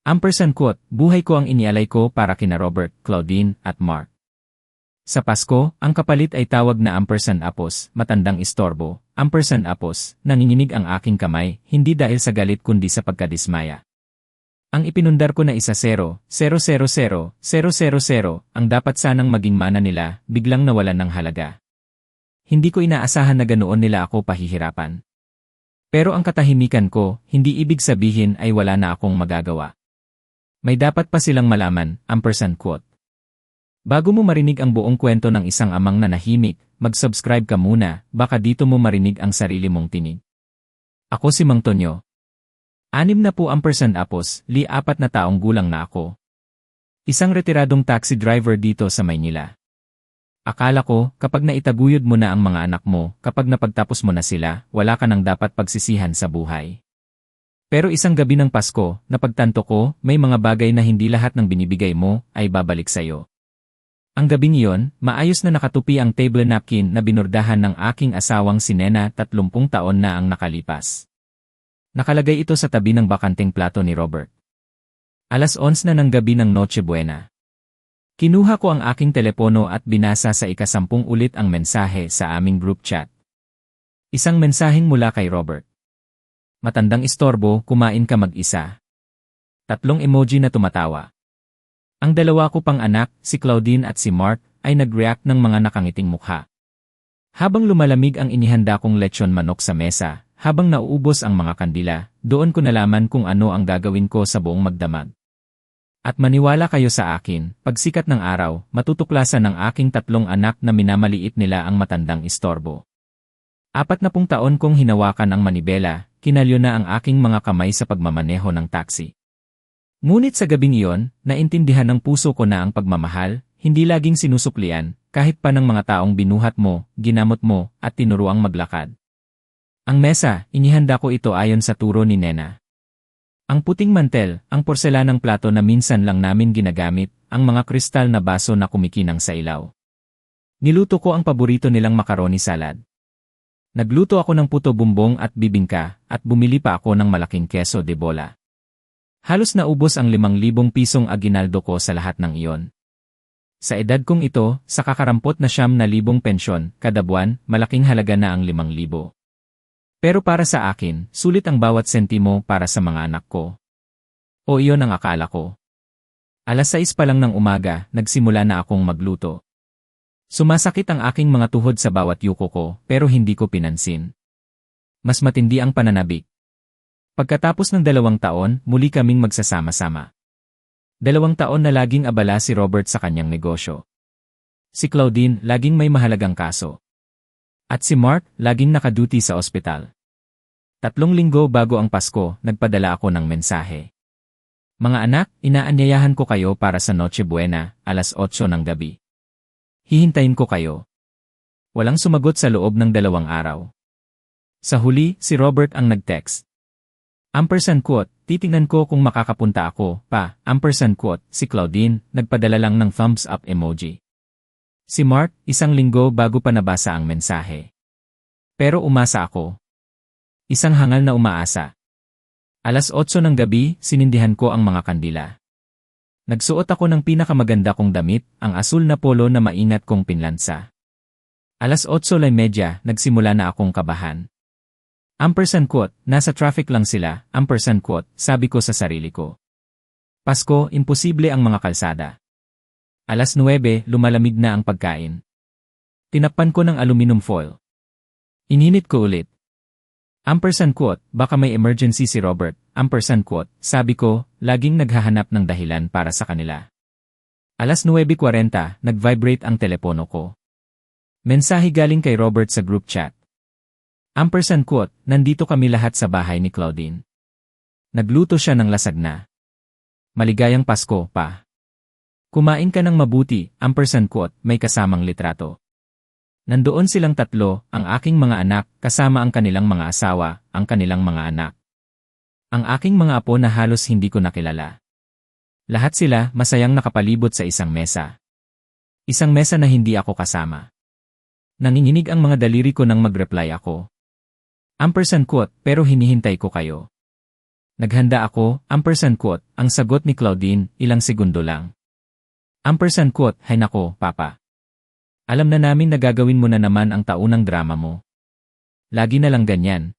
Ampersand quote, buhay ko ang inialay ko para kina Robert, Claudine, at Mark. Sa Pasko, ang kapalit ay tawag na ampersand apos, matandang istorbo, ampersand apos, nanginginig ang aking kamay, hindi dahil sa galit kundi sa pagkadismaya. Ang ipinundar ko na 1-0, 0-0-0, 0-0-0, ang dapat sanang maging mana nila, biglang nawalan ng halaga. Hindi ko inaasahan na ganoon nila ako pahihirapan. Pero ang katahimikan ko, hindi ibig sabihin ay wala na akong magagawa. May dapat pa silang malaman, ampersand quote. Bago mo marinig ang buong kwento ng isang amang nanahimik, mag-subscribe ka muna, baka dito mo marinig ang sarili mong tinig. Ako si Mang Tonyo. 60 ampersand apos, 4 na taong gulang na ako. Isang retiradong taxi driver dito sa Maynila. Akala ko, kapag naitaguyod mo na ang mga anak mo, kapag napagtapos mo na sila, wala ka nang dapat pagsisihan sa buhay. Pero isang gabi ng Pasko, napagtanto ko, may mga bagay na hindi lahat ng binibigay mo ay babalik sa'yo. Ang gabing iyon, maayos na nakatupi ang table napkin na binordahan ng aking asawang si Nena, 30 taon na ang nakalipas. Nakalagay ito sa tabi ng bakanteng plato ni Robert. 11:00 na ng gabi ng Noche Buena. Kinuha ko ang aking telepono at binasa sa 10 ulit ang mensahe sa aming group chat. Isang mensaheng mula kay Robert. Matandang istorbo, kumain ka mag-isa. 3 emoji na tumatawa. Ang 2 ko pang anak, si Claudine at si Mark, ay nag-react ng mga nakangiting mukha. Habang lumalamig ang inihanda kong lechon manok sa mesa, habang nauubos ang mga kandila, doon ko nalaman kung ano ang gagawin ko sa buong magdamag. At maniwala kayo sa akin, pagsikat ng araw, matutuklasan ng aking 3 anak na minamaliit nila ang matandang istorbo. 40 taon kong hinawakan ang manibela, kinalyo na ang aking mga kamay sa pagmamaneho ng taxi. Ngunit sa gabing iyon, naintindihan ng puso ko na ang pagmamahal, hindi laging sinusuklian, kahit pa ng mga taong binuhat mo, ginamot mo, at tinuruang maglakad. Ang mesa, inihanda ko ito ayon sa turo ni Nena. Ang puting mantel, ang porselanang plato na minsan lang namin ginagamit, ang mga kristal na baso na kumikinang sa ilaw. Niluto ko ang paborito nilang macaroni salad. Nagluto ako ng puto bumbong at bibingka, at bumili pa ako ng malaking keso de bola. Halos naubos ang 5,000 pisong aginaldo ko sa lahat ng iyon. Sa edad kong ito, sa kakarampot na 9,000 pensyon, kada buwan, malaking halaga na ang 5,000. Pero para sa akin, sulit ang bawat sentimo para sa mga anak ko. O iyon ang akala ko. 6:00 pa lang ng umaga, nagsimula na akong magluto. Sumasakit ang aking mga tuhod sa bawat yuko ko, pero hindi ko pinansin. Mas matindi ang pananabik. Pagkatapos ng 2 taon, muli kaming magsasama-sama. 2 taon na laging abala si Robert sa kanyang negosyo. Si Claudine, laging may mahalagang kaso. At si Mark, laging nakaduty sa ospital. 3 linggo bago ang Pasko, nagpadala ako ng mensahe. Mga anak, inaanyayahan ko kayo para sa Noche Buena, 8:00 ng gabi. Hihintayin ko kayo. Walang sumagot sa loob ng 2 araw. Sa huli, si Robert ang nag-text. Ampersand quote, titingnan ko kung makakapunta ako, pa, ampersand quote, si Claudine, nagpadala lang ng thumbs up emoji. Si Mark, 1 linggo bago pa nabasa ang mensahe. Pero umasa ako. Isang hangal na umaasa. 8:00 ng gabi, sinindihan ko ang mga kandila. Nagsuot ako ng pinakamaganda kong damit, ang asul na polo na maingat kong pinlansa. 8:30, nagsimula na akong kabahan. Ampersand quote, nasa traffic lang sila, ampersand quote, sabi ko sa sarili ko. Pasko, imposible ang mga kalsada. 9:00, lumalamig na ang pagkain. Tinakpan ko ng aluminum foil. Ininit ko ulit. Ampersand quote, baka may emergency si Robert, ampersand quote, sabi ko, laging naghahanap ng dahilan para sa kanila. 9:40, nag-vibrate ang telepono ko. Mensahe galing kay Robert sa group chat. Ampersand quote, nandito kami lahat sa bahay ni Claudine. Nagluto siya ng lasag na. Maligayang Pasko, pa. Kumain ka ng mabuti, ampersand quote, may kasamang litrato. Nandoon silang 3, ang aking mga anak, kasama ang kanilang mga asawa, ang kanilang mga anak. Ang aking mga apo na halos hindi ko nakilala. Lahat sila masayang nakapalibot sa isang mesa. Isang mesa na hindi ako kasama. Nanginginig ang mga daliri ko nang mag-reply ako. Ampersand quote, pero hinihintay ko kayo. Naghanda ako, ampersand quote, ang sagot ni Claudine, ilang segundo lang. Ampersand quote, hay nako, papa. Alam na namin na gagawin mo na naman ang taunang drama mo. Lagi na lang ganyan.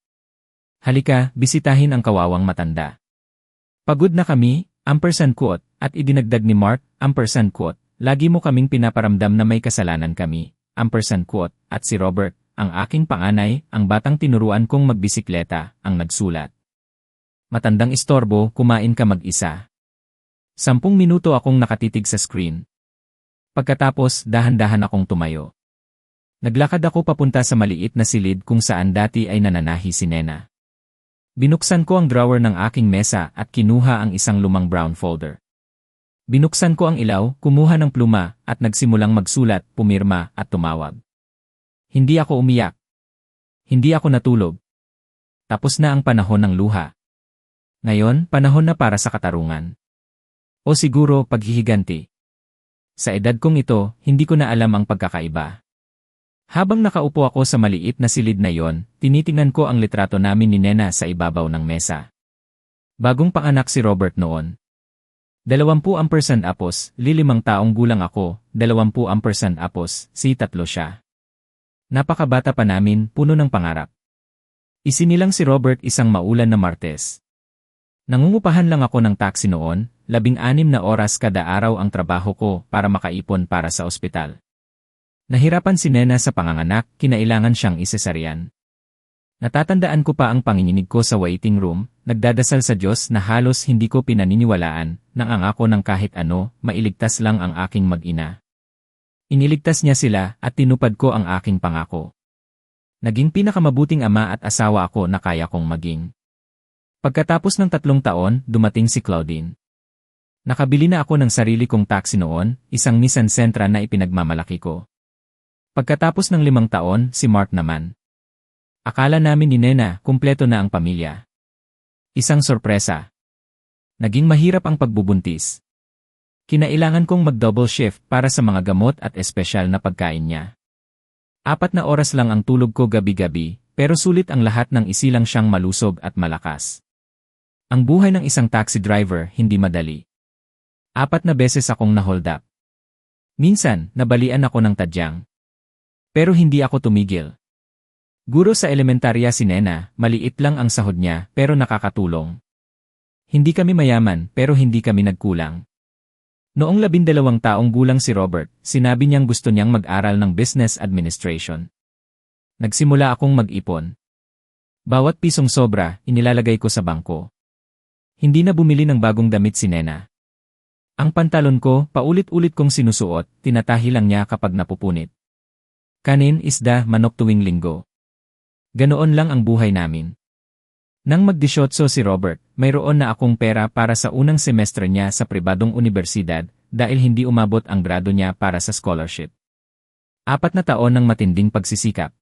Halika, bisitahin ang kawawang matanda. Pagod na kami, ampersand quote, at idinagdag ni Mark, ampersand quote, lagi mo kaming pinaparamdam na may kasalanan kami, ampersand quote, at si Robert, ang aking panganay, ang batang tinuruan kong magbisikleta, ang nagsulat. Matandang istorbo, kumain ka mag-isa. 10 minuto akong nakatitig sa screen. Pagkatapos, dahan-dahan akong tumayo. Naglakad ako papunta sa maliit na silid kung saan dati ay nananahi si Nena. Binuksan ko ang drawer ng aking mesa at kinuha ang isang lumang brown folder. Binuksan ko ang ilaw, kumuha ng pluma, at nagsimulang magsulat, pumirma, at tumawag. Hindi ako umiyak. Hindi ako natulog. Tapos na ang panahon ng luha. Ngayon, panahon na para sa katarungan. O siguro, paghihiganti. Sa edad kong ito, hindi ko na alam ang pagkakaiba. Habang nakaupo ako sa maliit na silid na yon, tinitingnan ko ang litrato namin ni Nena sa ibabaw ng mesa. Bagong panganak si Robert noon. 20% apos, 5 taong gulang ako, 20% apos, si 3 siya. Napakabata pa namin, puno ng pangarap. Isinilang si Robert isang maulan na Martes. Nangungupahan lang ako ng taxi noon, 16 na oras kada araw ang trabaho ko para makaipon para sa ospital. Nahirapan si Nena sa panganganak, kinailangan siyang isesaryan. Natatandaan ko pa ang panginginig ko sa waiting room, nagdadasal sa Diyos na halos hindi ko pinaniniwalaan, nang angako ng kahit ano, mailigtas lang ang aking mag-ina. Iniligtas niya sila at tinupad ko ang aking pangako. Naging pinakamabuting ama at asawa ako na kaya kong maging. Pagkatapos ng 3 taon, dumating si Claudine. Nakabili na ako ng sarili kong taxi noon, isang Nissan Sentra na ipinagmamalaki ko. Pagkatapos ng 5 taon, si Mark naman. Akala namin ni Nena, kumpleto na ang pamilya. Isang sorpresa. Naging mahirap ang pagbubuntis. Kinailangan kong mag-double shift para sa mga gamot at espesyal na pagkain niya. 4 na oras lang ang tulog ko gabi-gabi, pero sulit ang lahat ng isilang siyang malusog at malakas. Ang buhay ng isang taxi driver hindi madali. 4 na beses akong na-hold up. Minsan, nabalian ako ng tadyang. Pero hindi ako tumigil. Guro sa elementarya si Nena, maliit lang ang sahod niya pero nakakatulong. Hindi kami mayaman pero hindi kami nagkulang. Noong 12 taong gulang si Robert, sinabi niyang gusto niyang mag-aral ng business administration. Nagsimula akong mag-ipon. Bawat pisong sobra, inilalagay ko sa bangko. Hindi na bumili ng bagong damit si Nena. Ang pantalon ko, paulit-ulit kong sinusuot, tinatahi lang niya kapag napupunit. Kanin, isda, manok tuwing linggo. Ganoon lang ang buhay namin. Nang mag-18 si Robert, mayroon na akong pera para sa unang semestre niya sa pribadong unibersidad dahil hindi umabot ang grado niya para sa scholarship. 4 na taon ng matinding pagsisikap.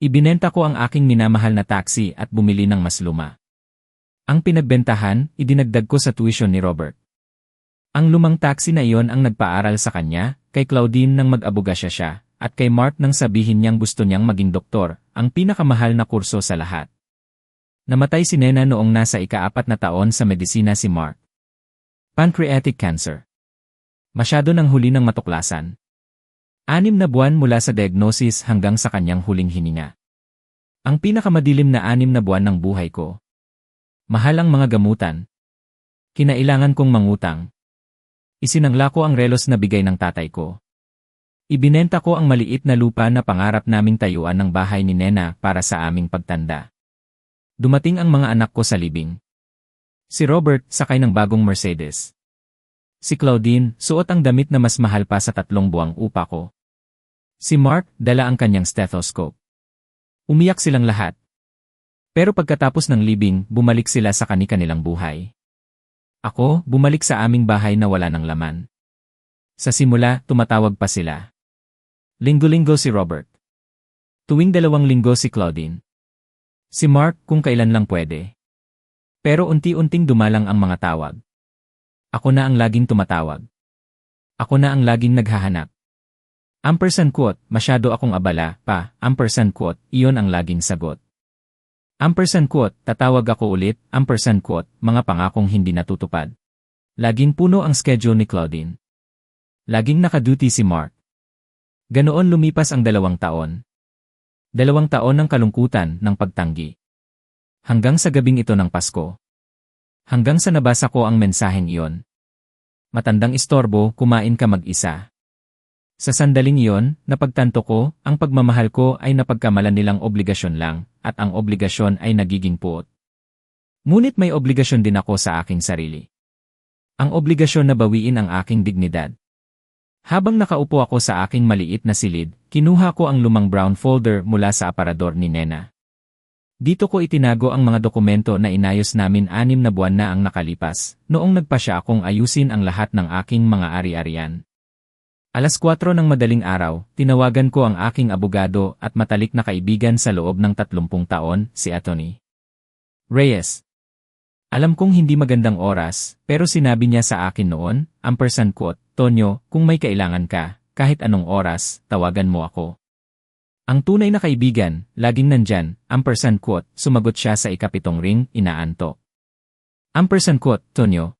Ibinenta ko ang aking minamahal na taxi at bumili ng mas luma. Ang pinagbentahan, idinagdag ko sa tuition ni Robert. Ang lumang taxi na iyon ang nagpaaral sa kanya, kay Claudine nang mag-abogasya siya, at kay Mark nang sabihin niyang gusto niyang maging doktor, ang pinakamahal na kurso sa lahat. Namatay si Nena noong nasa ika-4 na taon sa medisina si Mark. Pancreatic cancer. Masyado nang huli ng matuklasan. 6 na buwan mula sa diagnosis hanggang sa kanyang huling hininga. Ang pinakamadilim na 6 na buwan ng buhay ko. Mahal ang mga gamutan. Kinailangan kong mangutang. Isinangla ko ang relos na bigay ng tatay ko. Ibinenta ko ang maliit na lupa na pangarap naming tayuan ng bahay ni Nena para sa aming pagtanda. Dumating ang mga anak ko sa libing. Si Robert, sakay ng bagong Mercedes. Si Claudine, suot ang damit na mas mahal pa sa 3 buwang upa ko. Si Mark, dala ang kanyang stethoscope. Umiyak silang lahat. Pero pagkatapos ng libing, bumalik sila sa kani-kanilang buhay. Ako, bumalik sa aming bahay na wala ng laman. Sa simula, tumatawag pa sila. Linggo-linggo si Robert. Tuwing 2 linggo si Claudine. Si Mark kung kailan lang pwede. Pero unti-unting dumalang ang mga tawag. Ako na ang laging tumatawag. Ako na ang laging naghahanap. Ampersand quote, masyado akong abala, pa, ampersand quote, iyon ang laging sagot. Ampersand quote, tatawag ako ulit, ampersand quote, mga pangakong hindi natutupad. Laging puno ang schedule ni Claudine. Laging nakaduty si Mark. Ganoon lumipas ang 2 taon. 2 taon ng kalungkutan, ng pagtanggi. Hanggang sa gabing ito ng Pasko. Hanggang sa nabasa ko ang mensaheng iyon. Matandang istorbo, kumain ka mag-isa. Sa sandaling iyon, napagtanto ko, ang pagmamahal ko ay napagkamalan nilang obligasyon lang, at ang obligasyon ay nagiging puot. Ngunit may obligasyon din ako sa aking sarili. Ang obligasyon na bawiin ang aking dignidad. Habang nakaupo ako sa aking maliit na silid, kinuha ko ang lumang brown folder mula sa aparador ni Nena. Dito ko itinago ang mga dokumento na inayos namin 6 na buwan na ang nakalipas, noong nagpasya akong ayusin ang lahat ng aking mga ari-arian. 4:00 ng madaling araw, tinawagan ko ang aking abogado at matalik na kaibigan sa loob ng 30 taon, si Atty. Reyes. Alam kong hindi magandang oras, pero sinabi niya sa akin noon, ampersand quote, Tonyo, kung may kailangan ka, kahit anong oras, tawagan mo ako. Ang tunay na kaibigan, laging nandyan, ampersand quote, sumagot siya sa 7 ring, inaanto. Ampersand quote, Tonyo.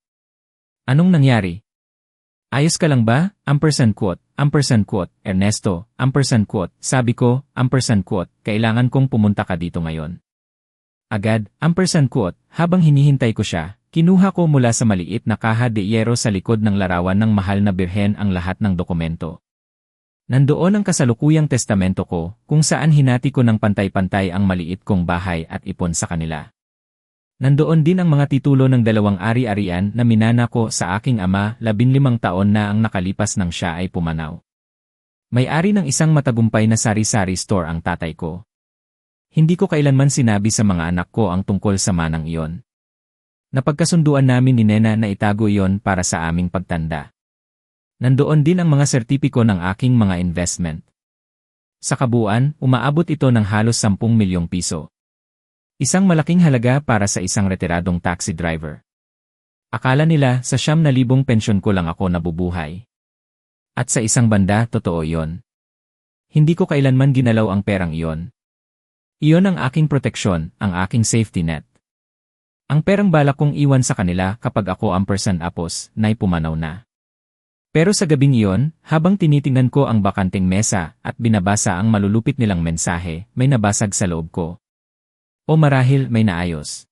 Anong nangyari? Ayos ka lang ba? Ampersand quote, Ernesto, ampersand quote, sabi ko, ampersand quote, kailangan kong pumunta ka dito ngayon. Agad, ampersand quote, habang hinihintay ko siya, kinuha ko mula sa maliit na kaha de yero sa likod ng larawan ng mahal na birhen ang lahat ng dokumento. Nandoon ang kasalukuyang testamento ko, kung saan hinati ko ng pantay-pantay ang maliit kong bahay at ipon sa kanila. Nandoon din ang mga titulo ng 2 ari-arian na minana ko sa aking ama 15 taon na ang nakalipas nang siya ay pumanaw. May-ari ng isang matagumpay na sari-sari store ang tatay ko. Hindi ko kailanman sinabi sa mga anak ko ang tungkol sa manang iyon. Napagkasunduan namin ni Nena na itago iyon para sa aming pagtanda. Nandoon din ang mga sertipiko ng aking mga investment. Sa kabuuan, umaabot ito ng halos 10 milyong piso. Isang malaking halaga para sa isang retiradong taxi driver. Akala nila sa 9,000 pensyon ko lang ako nabubuhay. At sa isang banda, totoo iyon. Hindi ko kailanman ginalaw ang perang iyon. Iyon ang aking proteksyon, ang aking safety net. Ang perang balak kong iwan sa kanila kapag ako ampersand apos, na'y pumanaw na. Pero sa gabing iyon, habang tinitingnan ko ang bakanting mesa at binabasa ang malulupit nilang mensahe, may nabasag sa loob ko. O marahil may naayos.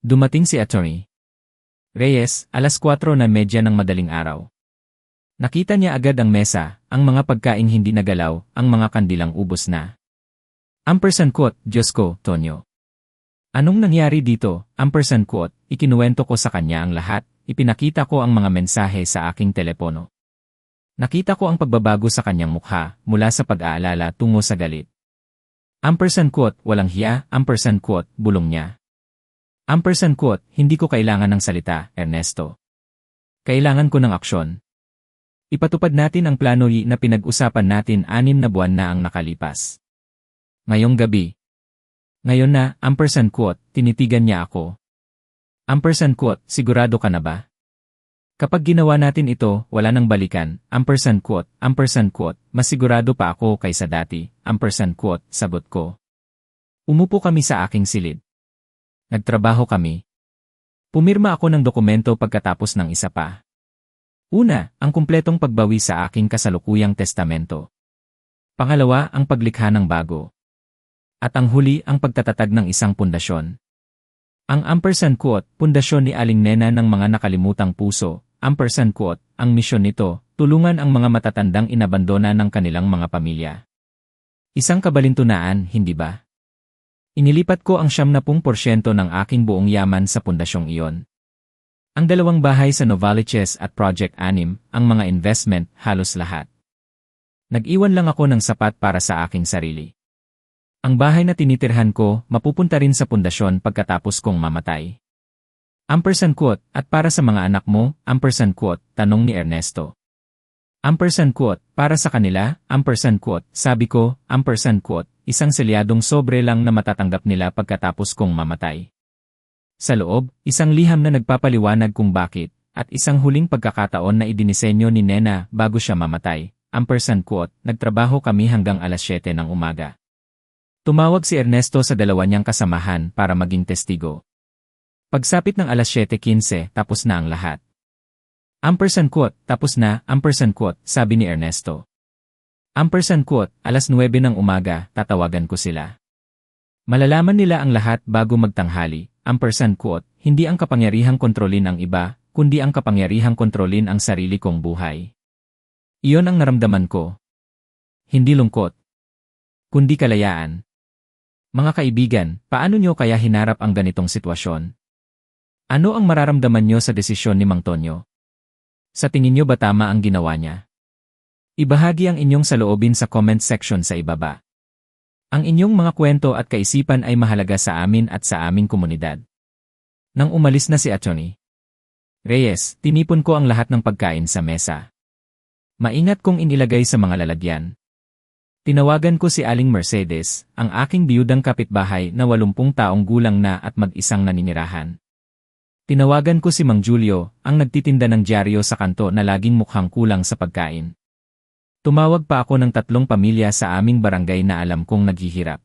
Dumating si Atty. Reyes, 4:30 ng madaling araw. Nakita niya agad ang mesa, ang mga pagkaing hindi nagalaw, ang mga kandilang ubos na. Ampersand quote, Diyos ko, Tonyo. Anong nangyari dito? Ampersand quote, ikinuwento ko sa kanya ang lahat, ipinakita ko ang mga mensahe sa aking telepono. Nakita ko ang pagbabago sa kanyang mukha, mula sa pag-aalala tungo sa galit. Ampersand quote, walang hiya, ampersand quote, bulong niya. Ampersand quote, hindi ko kailangan ng salita, Ernesto. Kailangan ko ng aksyon. Ipatupad natin ang plano na pinag-usapan natin 6 na buwan na ang nakalipas. Ngayong gabi. Ngayon na, ampersand quote, tinitigan niya ako. Ampersand quote, sigurado ka na ba? Kapag ginawa natin ito, wala nang balikan, ampersand quote, masigurado pa ako kaysa dati, ampersand quote, sagot ko. Umupo kami sa aking silid. Nagtrabaho kami. Pumirma ako ng dokumento pagkatapos ng isa pa. Una, ang kumpletong pagbawi sa aking kasalukuyang testamento. Pangalawa, ang paglikha ng bago. At ang huli, ang pagtatatag ng isang pundasyon. Ang ampersand quote, pundasyon ni Aling Nena ng mga nakalimutang puso, ampersand quote, ang misyon nito, tulungan ang mga matatandang inabandona ng kanilang mga pamilya. Isang kabalintunaan, hindi ba? Inilipat ko ang 70% ng aking buong yaman sa pundasyong iyon. Ang 2 bahay sa Novaliches at Project 6, ang mga investment, halos lahat. Nag-iwan lang ako ng sapat para sa aking sarili. Ang bahay na tinitirhan ko, mapupunta rin sa pundasyon pagkatapos kong mamatay. Ampersand quote, at para sa mga anak mo, ampersand quote, tanong ni Ernesto. Ampersand quote, para sa kanila, ampersand quote, sabi ko, ampersand quote, isang selyadong sobre lang na matatanggap nila pagkatapos kong mamatay. Sa loob, isang liham na nagpapaliwanag kung bakit, at isang huling pagkakataon na idinisenyo ni Nena bago siya mamatay, ampersand quote, nagtrabaho kami hanggang 7:00 ng umaga. Tumawag si Ernesto sa dalawa niyang kasamahan para maging testigo. Pagsapit ng alas 7:15, tapos na ang lahat. Quote, tapos na, quote, sabi ni Ernesto. Quote, alas 9 ng umaga, tatawagan ko sila. Malalaman nila ang lahat bago magtanghali. Quote, hindi ang kapangyarihang kontrolin ang iba, kundi ang kapangyarihang kontrolin ang sarili kong buhay. Iyon ang naramdaman ko. Hindi lungkot, kundi kalayaan. Mga kaibigan, paano nyo kaya hinarap ang ganitong sitwasyon? Ano ang mararamdaman nyo sa desisyon ni Mang Tonyo? Sa tingin nyo ba tama ang ginawa niya? Ibahagi ang inyong saloobin sa comment section sa ibaba. Ang inyong mga kwento at kaisipan ay mahalaga sa amin at sa aming komunidad. Nang umalis na si Atty. Reyes, tinipon ko ang lahat ng pagkain sa mesa. Maingat kong inilagay sa mga lalagyan. Tinawagan ko si Aling Mercedes, ang aking biyudang kapitbahay na 80 taong gulang na at mag-isang naninirahan. Tinawagan ko si Mang Julio, ang nagtitinda ng dyaryo sa kanto na laging mukhang kulang sa pagkain. Tumawag pa ako ng 3 pamilya sa aming barangay na alam kong naghihirap.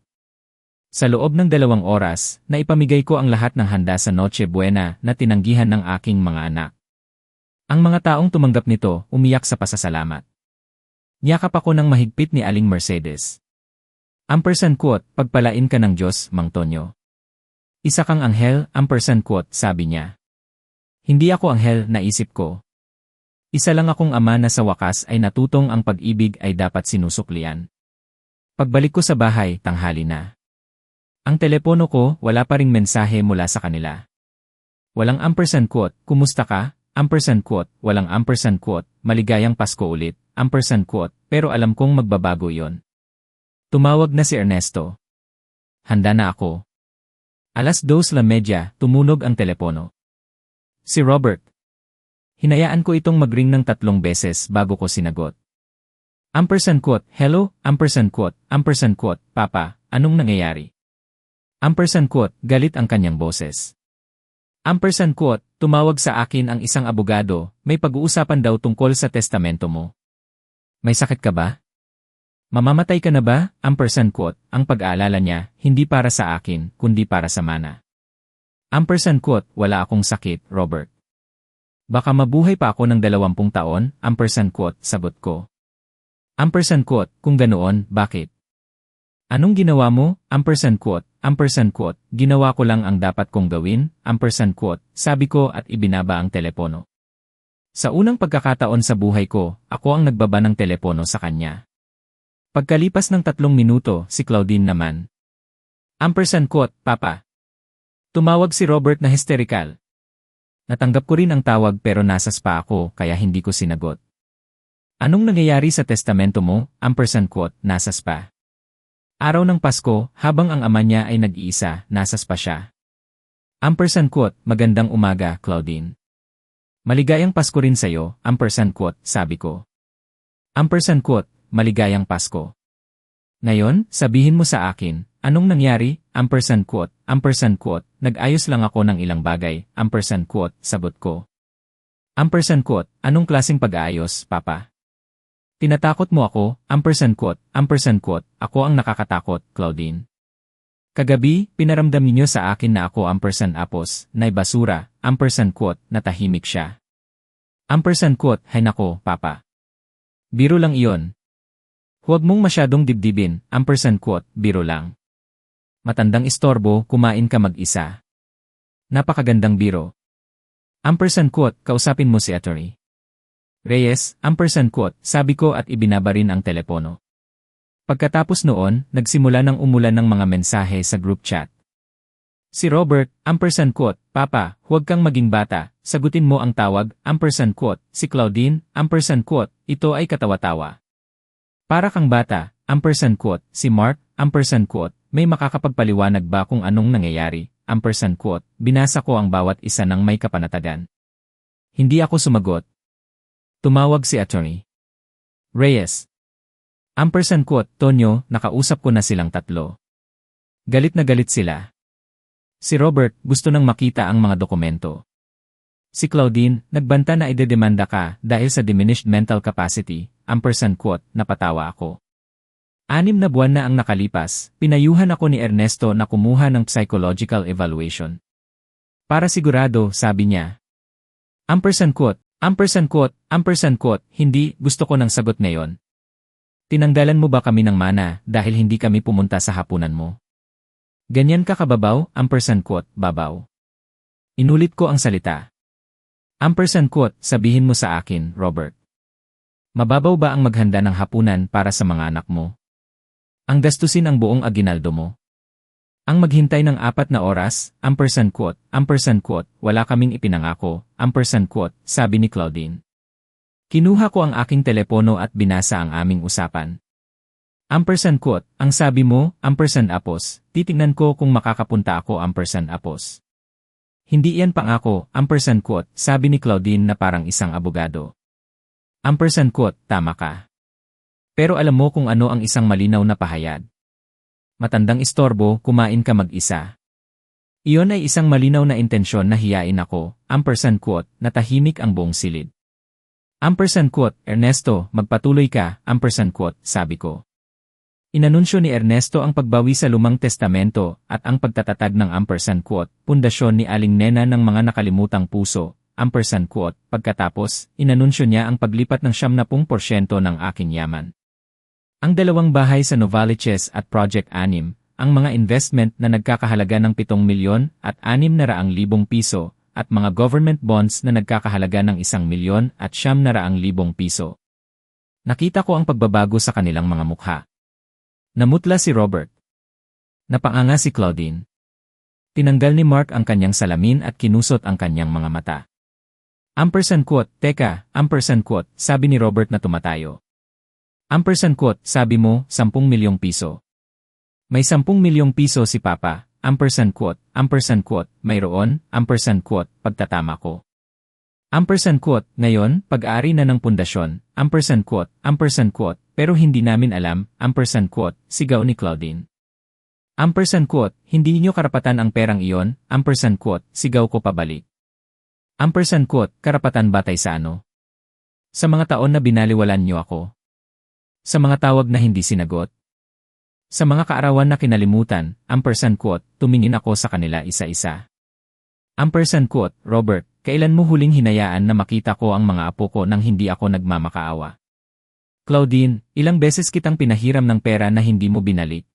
Sa loob ng 2 oras, naipamigay ko ang lahat ng handa sa Noche Buena na tinanggihan ng aking mga anak. Ang mga taong tumanggap nito umiyak sa pasasalamat. Niyakap ako ng mahigpit ni Aling Mercedes. Quote, pagpalain ka ng Diyos, Mang Tonyo. Isa kang anghel, quote, sabi niya. Hindi ako anghel, naisip ko. Isa lang akong ama na sa wakas ay natutong ang pag-ibig ay dapat sinusuklian. Pagbalik ko sa bahay, tanghali na. Ang telepono ko, wala pa ring mensahe mula sa kanila. Walang quote, kumusta ka? Quote, walang quote, maligayang Pasko ulit. Quote, pero alam kong magbabago yon. Tumawag na si Ernesto. Handa na ako. Alas 2:30, tumunog ang telepono. Si Robert. Hinayaan ko itong mag-ring ng 3 beses bago ko sinagot. Quote, hello, quote, Papa, anong nangyayari? Quote, galit ang kanyang boses. Quote, tumawag sa akin ang isang abogado, may pag-uusapan daw tungkol sa testamento mo. May sakit ka ba? Mamamatay ka na ba? Quote, ang pag-aalala niya, hindi para sa akin, kundi para sa mana. Quote, wala akong sakit, Robert. Baka mabuhay pa ako ng 20 taon, quote, sagot ko. Quote, kung ganoon, bakit? Anong ginawa mo? Quote, ginawa ko lang ang dapat kong gawin, quote, sabi ko at ibinaba ang telepono. Sa unang pagkakataon sa buhay ko, ako ang nagbaba ng telepono sa kanya. Pagkalipas ng 3 minuto, si Claudine naman. Quote, Papa. Tumawag si Robert na hysterical. Natanggap ko rin ang tawag pero nasas pa ako kaya hindi ko sinagot. Anong nangyayari sa testamento mo? Quote, nasas pa. Araw ng Pasko, habang ang ama niya ay nag-iisa, nasas pa siya. Quote, magandang umaga, Claudine. Maligayang Pasko rin sa'yo, quote, sabi ko. Quote, maligayang Pasko. Ngayon, sabihin mo sa akin, anong nangyari? Quote, nag-ayos lang ako ng ilang bagay, quote, sagot ko. Quote, anong klaseng pag-aayos, Papa? Tinatakot mo ako, quote, ako ang nakakatakot, Claudine. Kagabi, pinaramdam niyo sa akin na ako apos, na'y basura, quote, natahimik siya. Quote, hay nako, Papa. Biro lang iyon. Huwag mong masyadong dibdibin, quote, biro lang. Matandang istorbo, kumain ka mag-isa. Napakagandang biro. Quote, kausapin mo si Atty. Reyes, quote, sabi ko at ibinaba rin ang telepono. Pagkatapos noon, nagsimula ng umulan ng mga mensahe sa group chat. Si Robert, quote, Papa, huwag kang maging bata, sagutin mo ang tawag, quote, si Claudine, quote, ito ay katawa-tawa. Para kang bata, quote, si Mark, quote, may makakapagpaliwanag ba kung anong nangyayari, quote, binasa ko ang bawat isa ng may kapanatagan. Hindi ako sumagot. Tumawag si Atty. Reyes. Quote, Tonyo, nakausap ko na silang 3. Galit na galit sila. Si Robert, gusto nang makita ang mga dokumento. Si Claudine, nagbanta na idedemanda ka dahil sa diminished mental capacity, quote, napatawa ako. 6 na buwan na ang nakalipas, pinayuhan ako ni Ernesto na kumuha ng psychological evaluation. Para sigurado, sabi niya. Ampersand quote, hindi, gusto ko ng sagot ngayon. Tinanggalan mo ba kami ng mana dahil hindi kami pumunta sa hapunan mo? Ganyan ka kababaw, ampersand quote, babaw. Inulit ko ang salita. Ampersand quote, sabihin mo sa akin, Robert. Mababaw ba ang maghanda ng hapunan para sa mga anak mo? Ang gastusin ang buong aginaldo mo. Ang maghintay ng 4 na oras, ampersand quote, wala kaming ipinangako, ampersand quote, sabi ni Claudine. Kinuha ko ang aking telepono at binasa ang aming usapan. Ampersand quote, ang sabi mo, ampersand apos, titingnan ko kung makakapunta ako, ampersand apos. Hindi yan pangako, ampersand quote, sabi ni Claudine na parang isang abogado. Ampersand quote, tama ka. Pero alam mo kung ano ang isang malinaw na pahayag. Matandang istorbo, kumain ka mag-isa. Iyon ay isang malinaw na intensyon na hiyain ako, ampersand quote, na tahimik ang buong silid. Ampersand quote, Ernesto, magpatuloy ka, ampersand quote, sabi ko. Inanunsyo ni Ernesto ang pagbawi sa Lumang Testamento at ang pagtatatag ng ampersand quote, pundasyon ni Aling Nena ng mga nakalimutang puso, ampersand quote, pagkatapos, inanunsyo niya ang paglipat ng 70% ng aking yaman. Ang 2 bahay sa Novaliches at Project 6, ang mga investment na nagkakahalaga ng 7 milyon at 600,000 piso, at mga government bonds na nagkakahalaga ng 1 milyon at 900,000 piso. Nakita ko ang pagbabago sa kanilang mga mukha. Namutla si Robert. Napanganga si Claudine. Tinanggal ni Mark ang kanyang salamin at kinusot ang kanyang mga mata. Ampersand quote, teka, ampersand quote, sabi ni Robert na tumatayo. Ampersand quote, sabi mo, 10 milyong piso. May 10 milyong piso si Papa, ampersand quote, mayroon, ampersand quote, pagtatama ko. Ampersand quote, ngayon, pag-aari na ng pundasyon, ampersand quote, pero hindi namin alam, ampersand quote, sigaw ni Claudine. Ampersand quote, hindi niyo karapatan ang perang iyon, ampersand quote, sigaw ko pabalik. Ampersand quote, karapatan batay sa ano? Sa mga taon na binaliwalan niyo ako. Sa mga tawag na hindi sinagot. Sa mga kaarawan na kinalimutan, ampersand quote, tumingin ako sa kanila isa-isa. Ampersand quote, Robert, kailan mo huling hinayaan na makita ko ang mga apo ko nang hindi ako nagmamakaawa? Claudine, ilang beses kitang pinahiram ng pera na hindi mo binalik?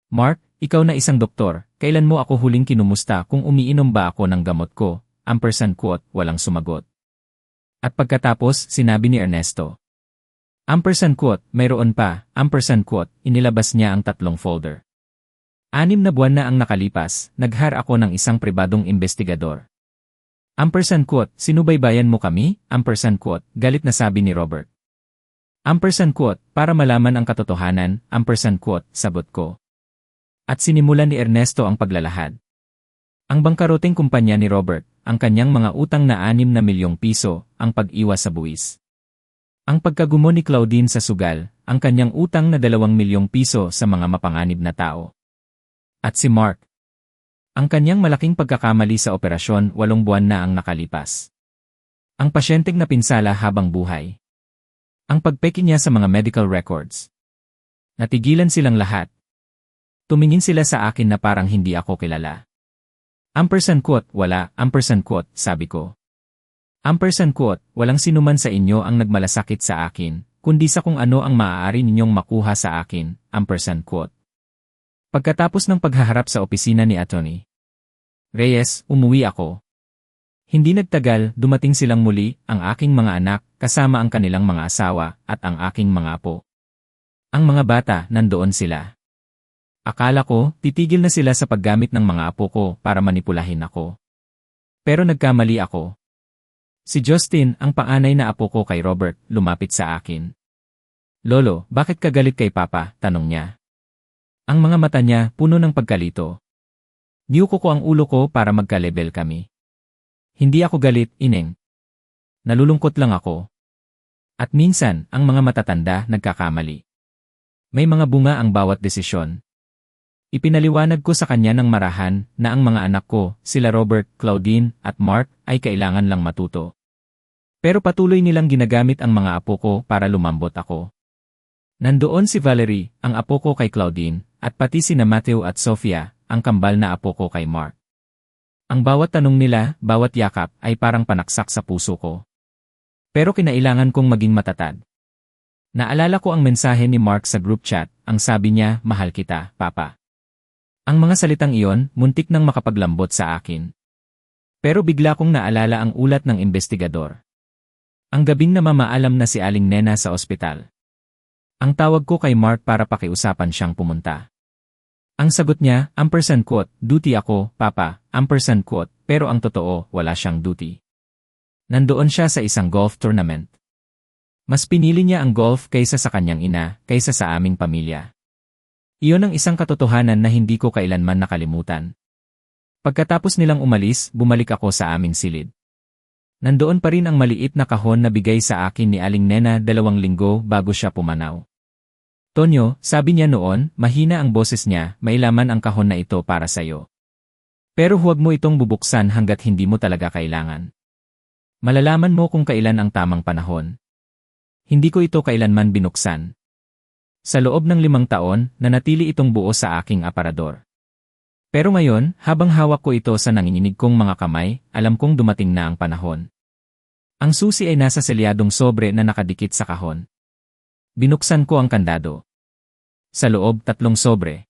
Mark, ikaw na isang doktor, kailan mo ako huling kinumusta kung umiinom ba ako ng gamot ko? Ampersand quote, walang sumagot. At pagkatapos, sinabi ni Ernesto. Ampersand quote, mayroon pa, ampersand quote, inilabas niya ang 3 folder. 6 na buwan na ang nakalipas, nag-hire ako ng isang pribadong investigador. Ampersand quote, sinubaybayan mo kami, ampersand quote, galit na sabi ni Robert. Ampersand quote, para malaman ang katotohanan, ampersand quote, sagot ko. At sinimulan ni Ernesto ang paglalahad. Ang bangkaroteng kumpanya ni Robert, ang kanyang mga utang na 6 na milyong piso, ang pag-iwas sa buwis. Ang pagkagumo ni Claudine sa sugal, ang kanyang utang na 2 milyong piso sa mga mapanganib na tao. At si Mark. Ang kanyang malaking pagkakamali sa operasyon 8 buwan na ang nakalipas. Ang pasyenteng napinsala habang buhay. Ang pagpeki niya sa mga medical records. Natigilan silang lahat. Tumingin sila sa akin na parang hindi ako kilala. Ampersand quote, wala, ampersand quote, sabi ko. Ampersand quote, walang sinuman sa inyo ang nagmalasakit sa akin, kundi sa kung ano ang maaari ninyong makuha sa akin, ampersand quote. Pagkatapos ng paghaharap sa opisina ni Atty. Reyes, umuwi ako. Hindi nagtagal, dumating silang muli, ang aking mga anak, kasama ang kanilang mga asawa, at ang aking mga apo. Ang mga bata, nandoon sila. Akala ko, titigil na sila sa paggamit ng mga apo ko para manipulahin ako. Pero nagkamali ako. Si Justin, ang panganay na apo ko kay Robert, lumapit sa akin. Lolo, bakit ka galit kay Papa? Tanong niya. Ang mga mata niya, puno ng pagkalito. Niyuko ko ang ulo ko para magka-level kami. Hindi ako galit, Ineng. Nalulungkot lang ako. At minsan, ang mga matatanda nagkakamali. May mga bunga ang bawat desisyon. Ipinaliwanag ko sa kanya ng marahan na ang mga anak ko, sila Robert, Claudine, at Mark, ay kailangan lang matuto. Pero patuloy nilang ginagamit ang mga apo ko para lumambot ako. Nandoon si Valerie, ang apo ko kay Claudine, at pati sina Matthew at Sophia, ang kambal na apo ko kay Mark. Ang bawat tanong nila, bawat yakap, ay parang panaksak sa puso ko. Pero kinailangan kong maging matatag. Naalala ko ang mensahe ni Mark sa group chat, ang sabi niya, "Mahal kita, Papa." Ang mga salitang iyon, muntik nang makapaglambot sa akin. Pero bigla kong naalala ang ulat ng investigador. Ang gabing namamaalam na si Aling Nena sa ospital. Ang tawag ko kay Mark para pakiusapan siyang pumunta. Ang sagot niya, "Duty ako, Papa, pero ang totoo, wala siyang duty." Nandoon siya sa isang golf tournament. Mas pinili niya ang golf kaysa sa kanyang ina, kaysa sa aming pamilya. Iyon ang isang katotohanan na hindi ko kailanman nakalimutan. Pagkatapos nilang umalis, bumalik ako sa aming silid. Nandoon pa rin ang maliit na kahon na bigay sa akin ni Aling Nena 2 linggo bago siya pumanaw. "Tonyo," sabi niya noon, mahina ang boses niya, "may laman ang kahon na ito para sa'yo. Pero huwag mo itong bubuksan hanggat hindi mo talaga kailangan. Malalaman mo kung kailan ang tamang panahon." Hindi ko ito kailanman binuksan. Sa loob ng 5 taon, nanatili itong buo sa aking aparador. Pero ngayon, habang hawak ko ito sa nanginginig kong mga kamay, alam kong dumating na ang panahon. Ang susi ay nasa selyadong sobre na nakadikit sa kahon. Binuksan ko ang kandado. Sa loob, 3 sobre.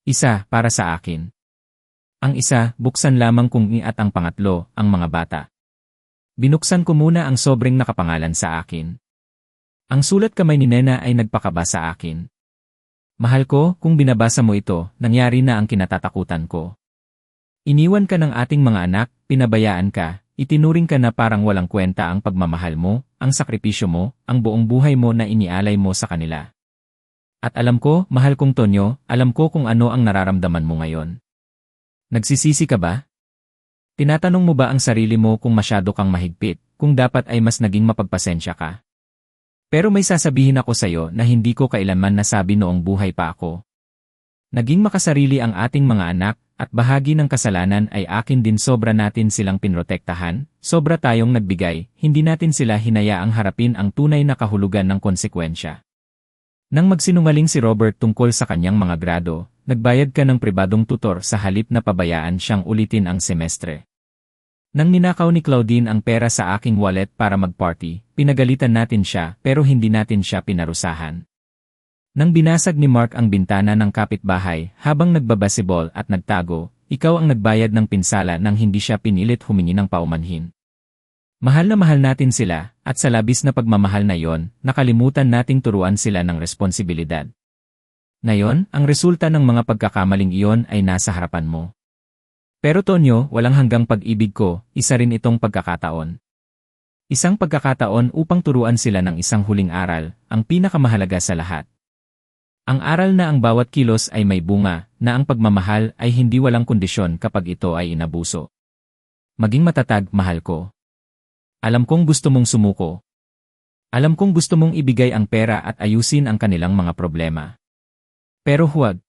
Isa, para sa akin. Ang isa, buksan lamang kung at ang pangatlo, ang mga bata. Binuksan ko muna ang sobreng nakapangalan sa akin. Ang sulat kamay ni Nena ay nagpakaba sa akin. "Mahal ko, kung binabasa mo ito, nangyari na ang kinatatakutan ko. Iniwan ka ng ating mga anak, pinabayaan ka, itinuring ka na parang walang kwenta ang pagmamahal mo, ang sakripisyo mo, ang buong buhay mo na inialay mo sa kanila. At alam ko, mahal kong Tonyo, alam ko kung ano ang nararamdaman mo ngayon. Nagsisisi ka ba? Tinatanong mo ba ang sarili mo kung masyado kang mahigpit, kung dapat ay mas naging mapagpasensya ka? Pero may sasabihin ako sa'yo na hindi ko kailanman nasabi noong buhay pa ako. Naging makasarili ang ating mga anak, at bahagi ng kasalanan ay akin din. Sobra natin silang pinrotektahan, sobra tayong nagbigay, hindi natin sila hinayaang harapin ang tunay na kahulugan ng konsekwensya. Nang magsinungaling si Robert tungkol sa kanyang mga grado, nagbayad ka ng pribadong tutor sa halip na pabayaan siyang ulitin ang semestre. Nang ninakaw ni Claudine ang pera sa aking wallet para mag-party, pinagalitan natin siya pero hindi natin siya pinarusahan. Nang binasag ni Mark ang bintana ng kapitbahay habang nagbabaseball at nagtago, ikaw ang nagbayad ng pinsala nang hindi siya pinilit humingi ng paumanhin. Mahal na mahal natin sila, at sa labis na pagmamahal na yon, nakalimutan nating turuan sila ng responsibilidad. Ngayon, ang resulta ng mga pagkakamaling iyon ay nasa harapan mo. Pero Tonyo, walang hanggang pag-ibig ko, isa rin itong pagkakataon. Isang pagkakataon upang turuan sila ng isang huling aral, ang pinakamahalaga sa lahat. Ang aral na ang bawat kilos ay may bunga, na ang pagmamahal ay hindi walang kondisyon kapag ito ay inabuso. Maging matatag, mahal ko. Alam kong gusto mong sumuko. Alam kong gusto mong ibigay ang pera at ayusin ang kanilang mga problema. Pero huwag.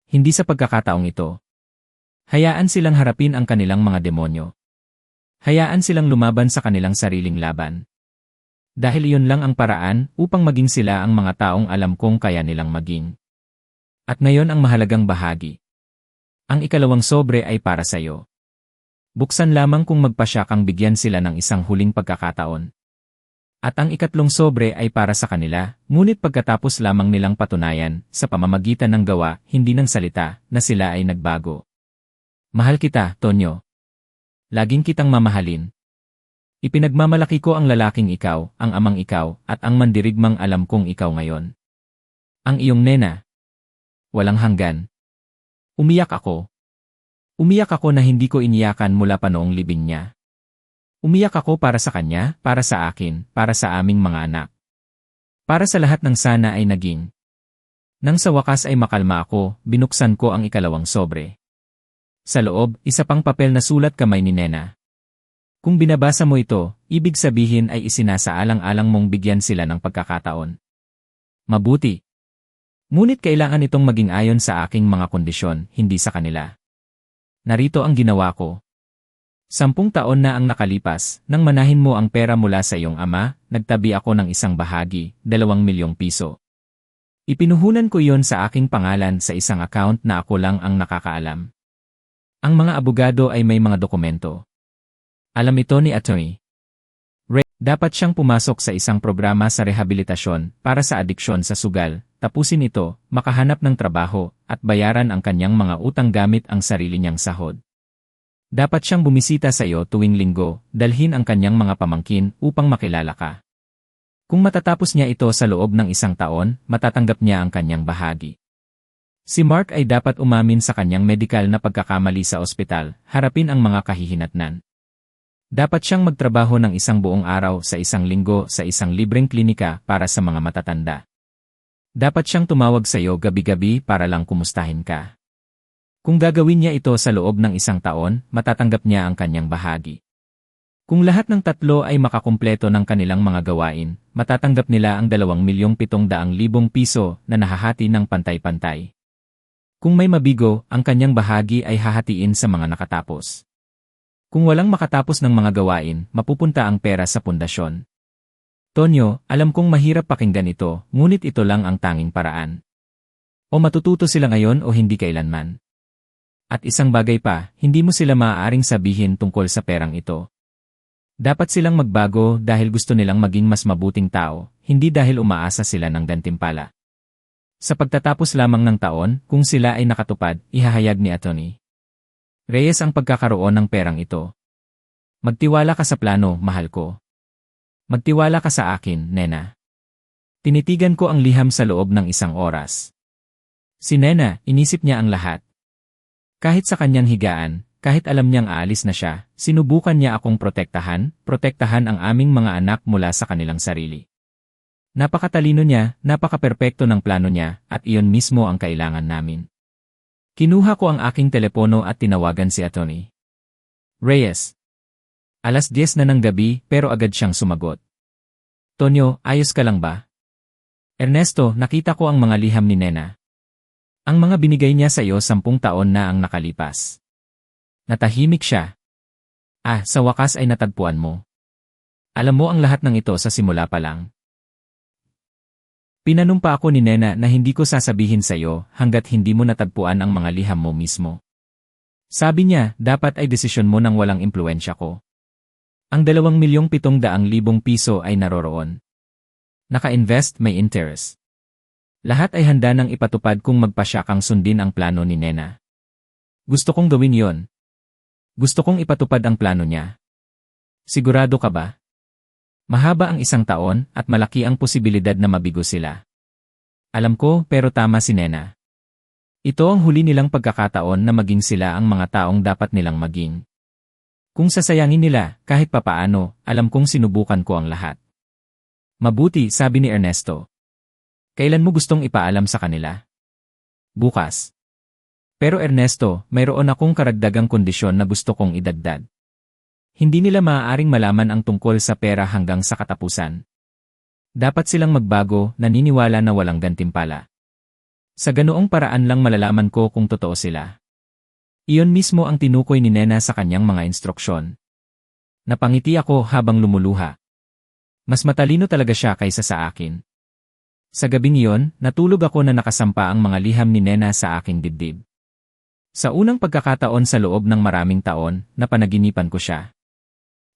Hindi sa pagkakataong ito. Hayaan silang harapin ang kanilang mga demonyo. Hayaan silang lumaban sa kanilang sariling laban. Dahil iyon lang ang paraan upang maging sila ang mga taong alam kong kaya nilang maging. At ngayon ang mahalagang bahagi. Ang ikalawang sobre ay para sa iyo. Buksan lamang kung magpasya kang bigyan sila ng isang huling pagkakataon. At ang ikatlong sobre ay para sa kanila, ngunit pagkatapos lamang nilang patunayan, sa pamamagitan ng gawa, hindi ng salita, na sila ay nagbago. Mahal kita, Tonyo. Laging kitang mamahalin. Ipinagmamalaki ko ang lalaking ikaw, ang amang ikaw, at ang mandirigmang alam kong ikaw ngayon. Ang iyong Nena. Walang hanggan. Umiyak ako. Umiyak ako na hindi ko iniyakan mula pa noong libing niya. Umiyak ako para sa kanya, para sa akin, para sa aming mga anak. Para sa lahat ng sana ay naging. Nang sa wakas ay makalma ako, binuksan ko ang ikalawang sobre. Sa loob, isa pang papel na sulat kamay ni Nena. Kung binabasa mo ito, ibig sabihin ay isinasaalang-alang mong bigyan sila ng pagkakataon. Mabuti. Ngunit kailangan itong maging ayon sa aking mga kondisyon, hindi sa kanila. Narito ang ginawa ko. 10 taon na ang nakalipas, nang manahin mo ang pera mula sa iyong ama, nagtabi ako ng isang bahagi, 2 milyong piso. Ipinuhunan ko iyon sa aking pangalan sa isang account na ako lang ang nakakaalam. Ang mga abogado ay may mga dokumento. Alam ito ni Atty. Ray. Dapat siyang pumasok sa isang programa sa rehabilitasyon para sa adiksyon sa sugal, tapusin ito, makahanap ng trabaho, at bayaran ang kanyang mga utang gamit ang sarili niyang sahod. Dapat siyang bumisita sa iyo tuwing linggo, dalhin ang kanyang mga pamangkin upang makilala ka. Kung matatapos niya ito sa loob ng 1 taon, matatanggap niya ang kanyang bahagi. Si Mark ay dapat umamin sa kanyang medikal na pagkakamali sa ospital, harapin ang mga kahihinatnan. Dapat siyang magtrabaho ng 1 buong araw sa 1 linggo sa isang libreng klinika para sa mga matatanda. Dapat siyang tumawag sa iyo gabi-gabi para lang kumustahin ka. Kung gagawin niya ito sa loob ng 1 taon, matatanggap niya ang kanyang bahagi. Kung lahat ng 3 ay makakumpleto ng kanilang mga gawain, matatanggap nila ang 2,700,000 piso na nahahati ng pantay-pantay. Kung may mabigo, ang kanyang bahagi ay hahatiin sa mga nakatapos. Kung walang makatapos ng mga gawain, mapupunta ang pera sa pundasyon. Tonyo, alam kong mahirap pakinggan ito, ngunit ito lang ang tanging paraan. O matututo sila ngayon o hindi kailanman. At isang bagay pa, hindi mo sila maaaring sabihin tungkol sa perang ito. Dapat silang magbago dahil gusto nilang maging mas mabuting tao, hindi dahil umaasa sila ng gantimpala. Sa pagtatapos lamang ng taon, kung sila ay nakatupad, ihahayag ni Atty. Reyes ang pagkakaroon ng perang ito. Magtiwala ka sa plano, mahal ko. Magtiwala ka sa akin, Nena. Tinitigan ko ang liham sa loob ng 1 oras. Si Nena, inisip niya ang lahat. Kahit sa kanyang higaan, kahit alam niyang aalis na siya, sinubukan niya akong protektahan ang aming mga anak mula sa kanilang sarili. Napakatalino niya, napakaperpekto ng plano niya, at iyon mismo ang kailangan namin. Kinuha ko ang aking telepono at tinawagan si Atty. Reyes. 10:00 na ng gabi pero agad siyang sumagot. Tonyo, ayos ka lang ba? Ernesto, nakita ko ang mga liham ni Nena. Ang mga binigay niya sa iyo 10 taon na ang nakalipas. Natahimik siya. Sa wakas ay natagpuan mo. Alam mo ang lahat ng ito sa simula pa lang. Pinanumpa ako ni Nena na hindi ko sasabihin sa iyo hanggat hindi mo natagpuan ang mga liham mo mismo. Sabi niya, dapat ay desisyon mo nang walang impluensya ko. Ang 2,700,000 piso ay naroroon. Naka-invest, may interest. Lahat ay handa nang ipatupad kung magpasya kang sundin ang plano ni Nena. Gusto kong gawin yon. Gusto kong ipatupad ang plano niya. Sigurado ka ba? Mahaba ang 1 taon at malaki ang posibilidad na mabigo sila. Alam ko, pero tama si Nena. Ito ang huli nilang pagkakataon na maging sila ang mga taong dapat nilang maging. Kung sasayangin nila, kahit papaano, alam kong sinubukan ko ang lahat. Mabuti, sabi ni Ernesto. Kailan mo gustong ipaalam sa kanila? Bukas. Pero Ernesto, mayroon akong karagdagang kondisyon na gusto kong idagdag. Hindi nila maaaring malaman ang tungkol sa pera hanggang sa katapusan. Dapat silang magbago, naniniwala na walang gantimpala. Sa ganoong paraan lang malalaman ko kung totoo sila. Iyon mismo ang tinukoy ni Nena sa kanyang mga instruksyon. Napangiti ako habang lumuluha. Mas matalino talaga siya kaysa sa akin. Sa gabing iyon, natulog ako na nakasampa ang mga liham ni Nena sa aking dibdib. Sa unang pagkakataon sa loob ng maraming taon, napanaginipan ko siya.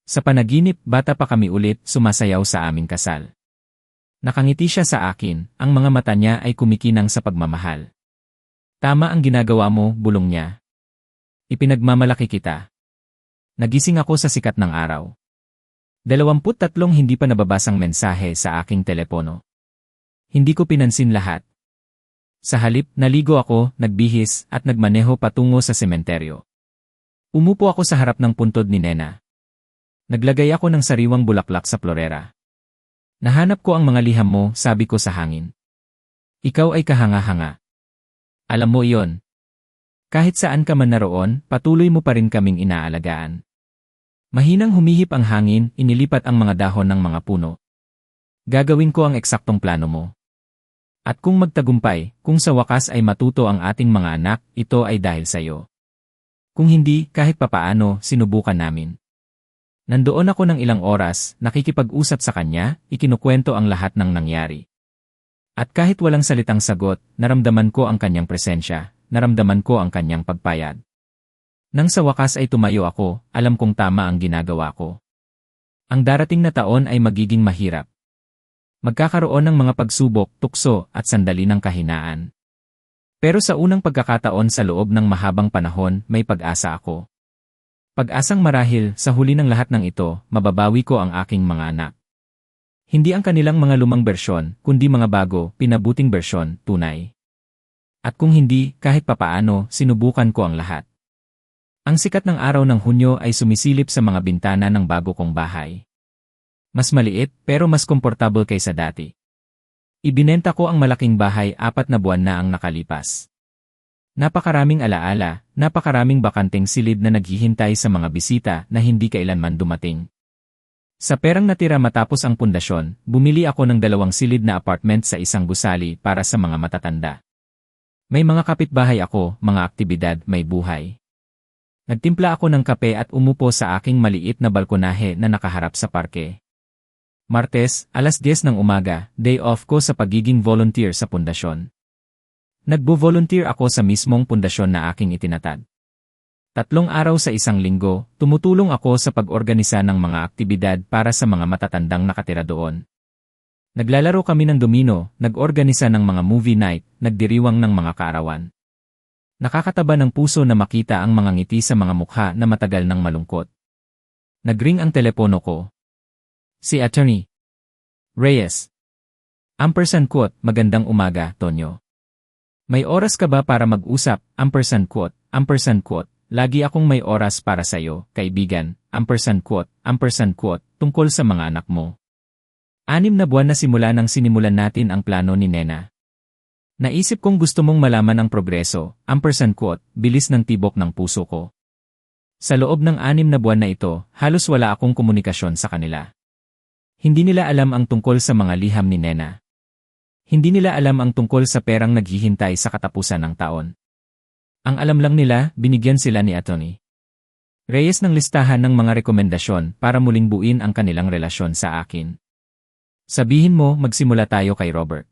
Sa panaginip, bata pa kami ulit, sumasayaw sa aming kasal. Nakangiti siya sa akin, ang mga mata niya ay kumikinang sa pagmamahal. Tama ang ginagawa mo, bulong niya. Ipinagmamalaki kita. Nagising ako sa sikat ng araw. 23 hindi pa nababasang mensahe sa aking telepono. Hindi ko pinansin lahat. Sa halip, naligo ako, nagbihis, at nagmaneho patungo sa sementeryo. Umupo ako sa harap ng puntod ni Nena. Naglagay ako ng sariwang bulaklak sa florera. Nahanap ko ang mga liham mo, sabi ko sa hangin. Ikaw ay kahanga-hanga. Alam mo iyon. Kahit saan ka man naroon, patuloy mo pa rin kaming inaalagaan. Mahinang humihip ang hangin, inilipat ang mga dahon ng mga puno. Gagawin ko ang eksaktong plano mo. At kung magtagumpay, kung sa wakas ay matuto ang ating mga anak, ito ay dahil sa iyo. Kung hindi, kahit papaano, sinubukan namin. Nandoon ako ng ilang oras, nakikipag-usap sa kanya, ikinukwento ang lahat ng nangyari. At kahit walang salitang sagot, naramdaman ko ang kanyang presensya, naramdaman ko ang kanyang pagpayad. Nang sa wakas ay tumayo ako, alam kong tama ang ginagawa ko. Ang darating na taon ay magiging mahirap. Magkakaroon ng mga pagsubok, tukso, at sandali ng kahinaan. Pero sa unang pagkakataon sa loob ng mahabang panahon, may pag-asa ako. Pag-asang marahil, sa huli ng lahat ng ito, mababawi ko ang aking mga anak. Hindi ang kanilang mga lumang bersyon, kundi mga bago, pinabuting bersyon, tunay. At kung hindi, kahit papaano, sinubukan ko ang lahat. Ang sikat ng araw ng Hunyo ay sumisilip sa mga bintana ng bago kong bahay. Mas maliit, pero mas komportable kaysa dati. Ibinenta ko ang malaking bahay 4 na buwan na ang nakalipas. Napakaraming alaala, napakaraming bakanteng silid na naghihintay sa mga bisita na hindi kailanman dumating. Sa perang natira matapos ang pundasyon, bumili ako ng 2 silid na apartment sa isang gusali para sa mga matatanda. May mga kapitbahay ako, mga aktibidad, may buhay. Nagtimpla ako ng kape at umupo sa aking maliit na balkonahe na nakaharap sa parke. Martes, alas 10 ng umaga, day off ko sa pagiging volunteer sa pundasyon. Nagbo-volunteer ako sa mismong pundasyon na aking itinatag. 3 araw sa isang linggo, tumutulong ako sa pag-organisa ng mga aktibidad para sa mga matatandang nakatira doon. Naglalaro kami ng domino, nag-organisa ng mga movie night, nagdiriwang ng mga kaarawan. Nakakataba ng puso na makita ang mga ngiti sa mga mukha na matagal nang malungkot. Nagring ang telepono ko. Si Attorney Reyes. _quote, magandang umaga, Tonyo. May oras ka ba para mag-usap? _quote, lagi akong may oras para sa'yo, kaibigan, _quote, tungkol sa mga anak mo. 6 na buwan na simula nang sinimulan natin ang plano ni Nena. Naisip kong gusto mong malaman ang progreso, _quote, bilis ng tibok ng puso ko. Sa loob ng 6 na buwan na ito, halos wala akong komunikasyon sa kanila. Hindi nila alam ang tungkol sa mga liham ni Nena. Hindi nila alam ang tungkol sa perang naghihintay sa katapusan ng taon. Ang alam lang nila, binigyan sila ni Atty. Reyes ng listahan ng mga rekomendasyon para muling buuin ang kanilang relasyon sa akin. Sabihin mo, magsimula tayo kay Robert.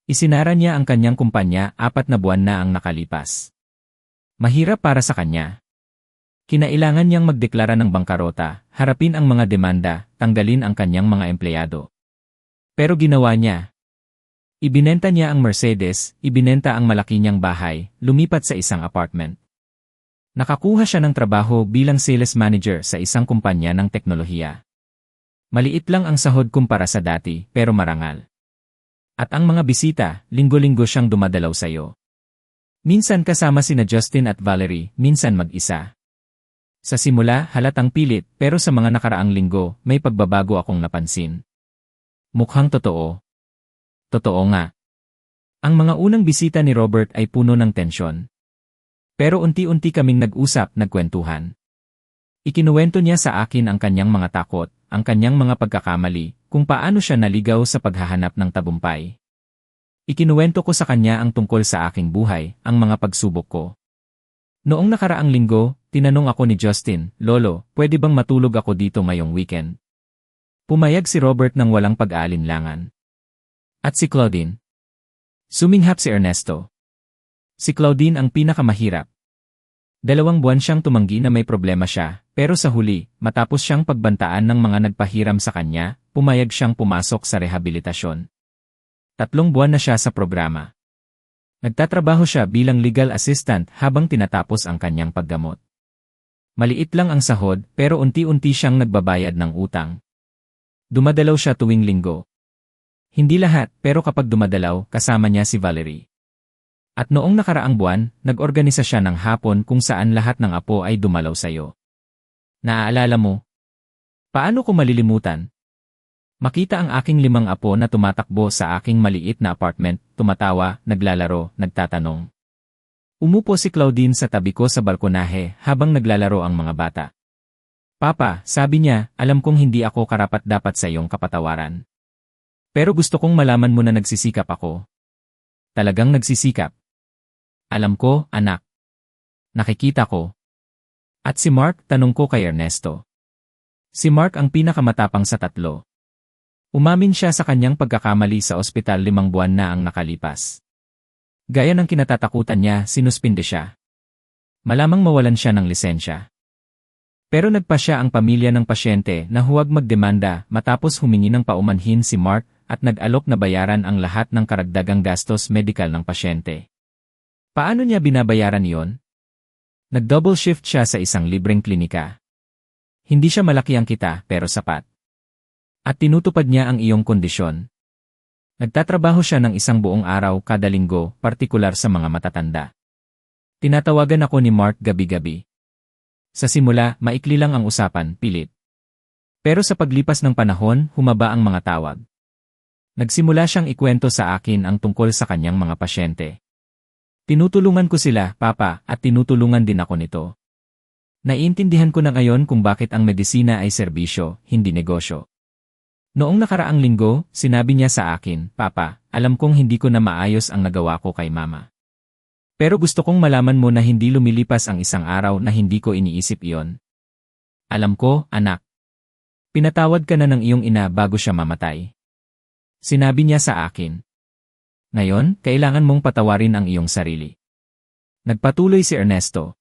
Isinara niya ang kanyang kumpanya, 4 na buwan na ang nakalipas. Mahirap para sa kanya. Kinailangan niyang magdeklara ng bangkarota, harapin ang mga demanda, tanggalin ang kanyang mga empleyado. Pero ginawa niya. Ibinenta niya ang Mercedes, ibinenta ang malaki niyang bahay, lumipat sa isang apartment. Nakakuha siya ng trabaho bilang sales manager sa isang kumpanya ng teknolohiya. Maliit lang ang sahod kumpara sa dati, pero marangal. At ang mga bisita, linggo-linggo siyang dumadalaw sa iyo. Minsan kasama sina Justin at Valerie, minsan mag-isa. Sa simula, halatang pilit, pero sa mga nakaraang linggo, may pagbabago akong napansin. Mukhang totoo. Totoo nga. Ang mga unang bisita ni Robert ay puno ng tensyon. Pero unti-unti kaming nag-usap, nagkwentuhan. Ikinuwento niya sa akin ang kanyang mga takot, ang kanyang mga pagkakamali, kung paano siya naligaw sa paghahanap ng tagumpay. Ikinuwento ko sa kanya ang tungkol sa aking buhay, ang mga pagsubok ko. Noong nakaraang linggo, tinanong ako ni Justin, Lolo, pwede bang matulog ako dito ngayong weekend? Pumayag si Robert nang walang pag-aalinlangan. At si Claudine. Suminghap si Ernesto. Si Claudine ang pinakamahirap. 2 buwan siyang tumanggi na may problema siya, pero sa huli, matapos siyang pagbantaan ng mga nagpahiram sa kanya, pumayag siyang pumasok sa rehabilitasyon. 3 buwan na siya sa programa. Nagtatrabaho siya bilang legal assistant habang tinatapos ang kanyang paggamot. Maliit lang ang sahod, pero unti-unti siyang nagbabayad ng utang. Dumadalaw siya tuwing linggo. Hindi lahat, pero kapag dumadalaw, kasama niya si Valerie. At noong nakaraang buwan, nag-organisa siya ng hapon kung saan lahat ng apo ay dumalaw sa iyo. Naaalala mo? Paano ko malilimutan? Makita ang aking 5 apo na tumatakbo sa aking maliit na apartment, tumatawa, naglalaro, nagtatanong. Umupo si Claudine sa tabi ko sa balkonahe habang naglalaro ang mga bata. Papa, sabi niya, alam kong hindi ako karapat-dapat sa iyong kapatawaran. Pero gusto kong malaman mo na nagsisikap ako. Talagang nagsisikap. Alam ko, anak. Nakikita ko. At si Mark, tanong ko kay Ernesto. Si Mark ang pinakamatapang sa 3. Umamin siya sa kanyang pagkakamali sa ospital 5 buwan na ang nakalipas. Gaya ng kinatatakutan niya, sinuspinde siya. Malamang mawalan siya ng lisensya. Pero nagpasya ang pamilya ng pasyente na huwag magdemanda matapos humingi ng paumanhin si Mark at nag-alok na bayaran ang lahat ng karagdagang gastos medikal ng pasyente. Paano niya binabayaran iyon? Nag-double shift siya sa isang libreng klinika. Hindi siya malaki ang kita pero sapat. At tinutupad niya ang iyong kondisyon. Nagtatrabaho siya ng isang buong araw kada linggo, partikular sa mga matatanda. Tinatawagan ako ni Mark gabi-gabi. Sa simula, maikli lang ang usapan, pilit. Pero sa paglipas ng panahon, humaba ang mga tawag. Nagsimula siyang ikwento sa akin ang tungkol sa kanyang mga pasyente. Tinutulungan ko sila, Papa, at tinutulungan din ako nito. Naiintindihan ko na ngayon kung bakit ang medisina ay serbisyo, hindi negosyo. Noong nakaraang linggo, sinabi niya sa akin, Papa, alam kong hindi ko na maayos ang nagawa ko kay Mama. Pero gusto kong malaman mo na hindi lumilipas ang isang araw na hindi ko iniisip iyon. Alam ko, anak. Pinatawad ka na ng iyong ina bago siya mamatay. Sinabi niya sa akin. Ngayon, kailangan mong patawarin ang iyong sarili. Nagpatuloy si Ernesto.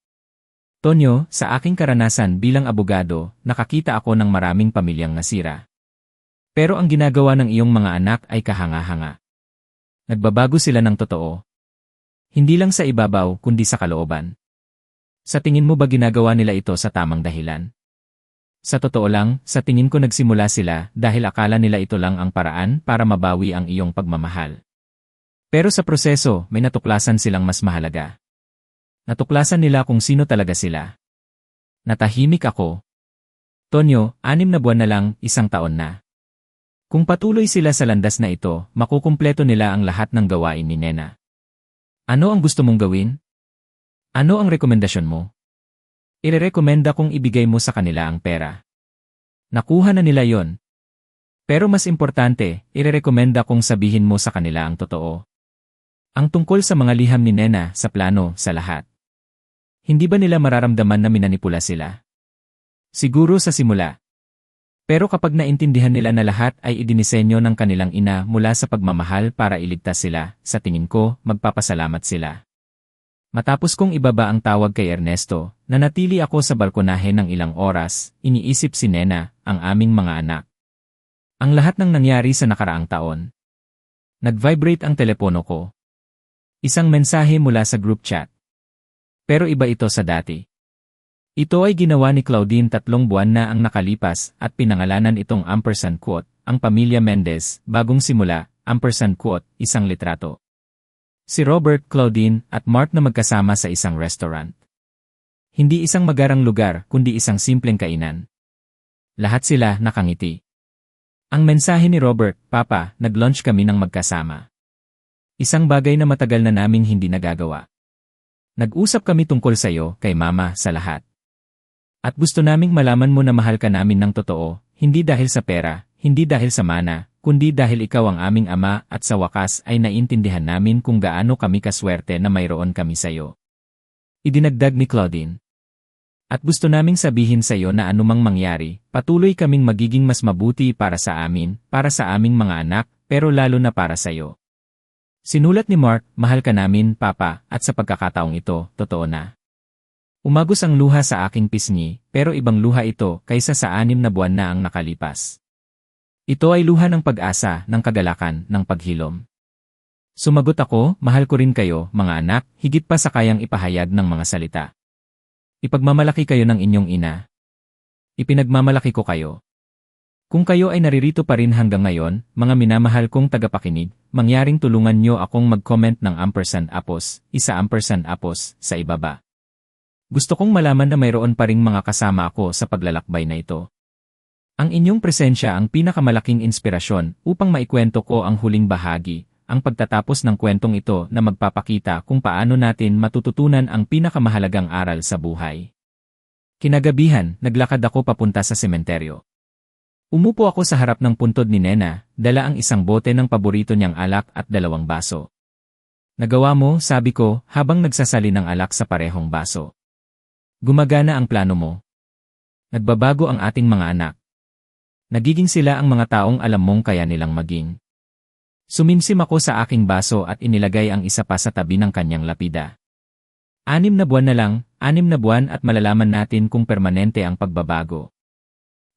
Tonyo, sa aking karanasan bilang abogado, nakakita ako ng maraming pamilyang nasira. Pero ang ginagawa ng iyong mga anak ay kahanga-hanga. Nagbabago sila ng totoo. Hindi lang sa ibabaw kundi sa kalooban. Sa tingin mo ba ginagawa nila ito sa tamang dahilan? Sa totoo lang, sa tingin ko nagsimula sila dahil akala nila ito lang ang paraan para mabawi ang iyong pagmamahal. Pero sa proseso, may natuklasan silang mas mahalaga. Natuklasan nila kung sino talaga sila. Natahimik ako. Tonyo, 6 na buwan na lang, 1 taon na. Kung patuloy sila sa landas na ito, makukumpleto nila ang lahat ng gawain ni Nena. Ano ang gusto mong gawin? Ano ang rekomendasyon mo? Irerekomenda kong ibigay mo sa kanila ang pera. Nakuha na nila yon. Pero mas importante, irerekomenda kong sabihin mo sa kanila ang totoo. Ang tungkol sa mga liham ni Nena, sa plano, sa lahat. Hindi ba nila mararamdaman na minanipula sila? Siguro sa simula. Pero kapag naintindihan nila na lahat ay idinisenyo ng kanilang ina mula sa pagmamahal para iligtas sila, sa tingin ko, magpapasalamat sila. Matapos kong ibaba ang tawag kay Ernesto, nanatili ako sa balkonahe ng ilang oras, iniisip si Nena, ang aming mga anak. Ang lahat ng nangyari sa nakaraang taon. Nag-vibrate ang telepono ko. Isang mensahe mula sa group chat. Pero iba ito sa dati. Ito ay ginawa ni Claudine 3 buwan na ang nakalipas at pinangalanan itong #, ang pamilya Mendez, bagong simula, #, isang litrato. Si Robert, Claudine, at Mark na magkasama sa isang restaurant. Hindi isang magarang lugar, kundi isang simpleng kainan. Lahat sila nakangiti. Ang mensahe ni Robert, Papa, nag-lunch kami ng magkasama. Isang bagay na matagal na naming hindi nagagawa. Nag-usap kami tungkol sa iyo, kay Mama, sa lahat. At gusto naming malaman mo na mahal ka namin ng totoo, hindi dahil sa pera, hindi dahil sa mana, kundi dahil ikaw ang aming ama at sa wakas ay naintindihan namin kung gaano kami kaswerte na mayroon kami sa iyo. Idinagdag ni Claudine. At gusto naming sabihin sa iyo na anumang mangyari, patuloy kaming magiging mas mabuti para sa amin, para sa aming mga anak, pero lalo na para sa iyo. Sinulat ni Mark, mahal ka namin, Papa, at sa pagkakataong ito, totoo na. Umagos ang luha sa aking pisngi, pero ibang luha ito kaysa sa 6 na buwan na ang nakalipas. Ito ay luha ng pag-asa, ng kagalakan, ng paghilom. Sumagot ako, mahal ko rin kayo, mga anak, higit pa sa kayang ipahayag ng mga salita. Ipagmamalaki kayo ng inyong ina. Ipinagmamalaki ko kayo. Kung kayo ay naririto pa rin hanggang ngayon, mga minamahal kong tagapakinig, mangyaring tulungan nyo akong mag-comment ng #apos, isa #apos, sa ibaba. Gusto kong malaman na mayroon pa ring mga kasama ako sa paglalakbay na ito. Ang inyong presensya ang pinakamalaking inspirasyon upang maikwento ko ang huling bahagi, ang pagtatapos ng kwentong ito na magpapakita kung paano natin matututunan ang pinakamahalagang aral sa buhay. Kinagabihan, naglakad ako papunta sa sementeryo. Umupo ako sa harap ng puntod ni Nena, dala ang isang bote ng paborito niyang alak at 2 baso. Nagawa mo, sabi ko, habang nagsasali ng alak sa parehong baso. Gumagana ang plano mo. Nagbabago ang ating mga anak. Nagiging sila ang mga taong alam mong kaya nilang maging. Sumimsim ako sa aking baso at inilagay ang isa pa sa tabi ng kanyang lapida. 6 na buwan na lang, 6 na buwan at malalaman natin kung permanente ang pagbabago.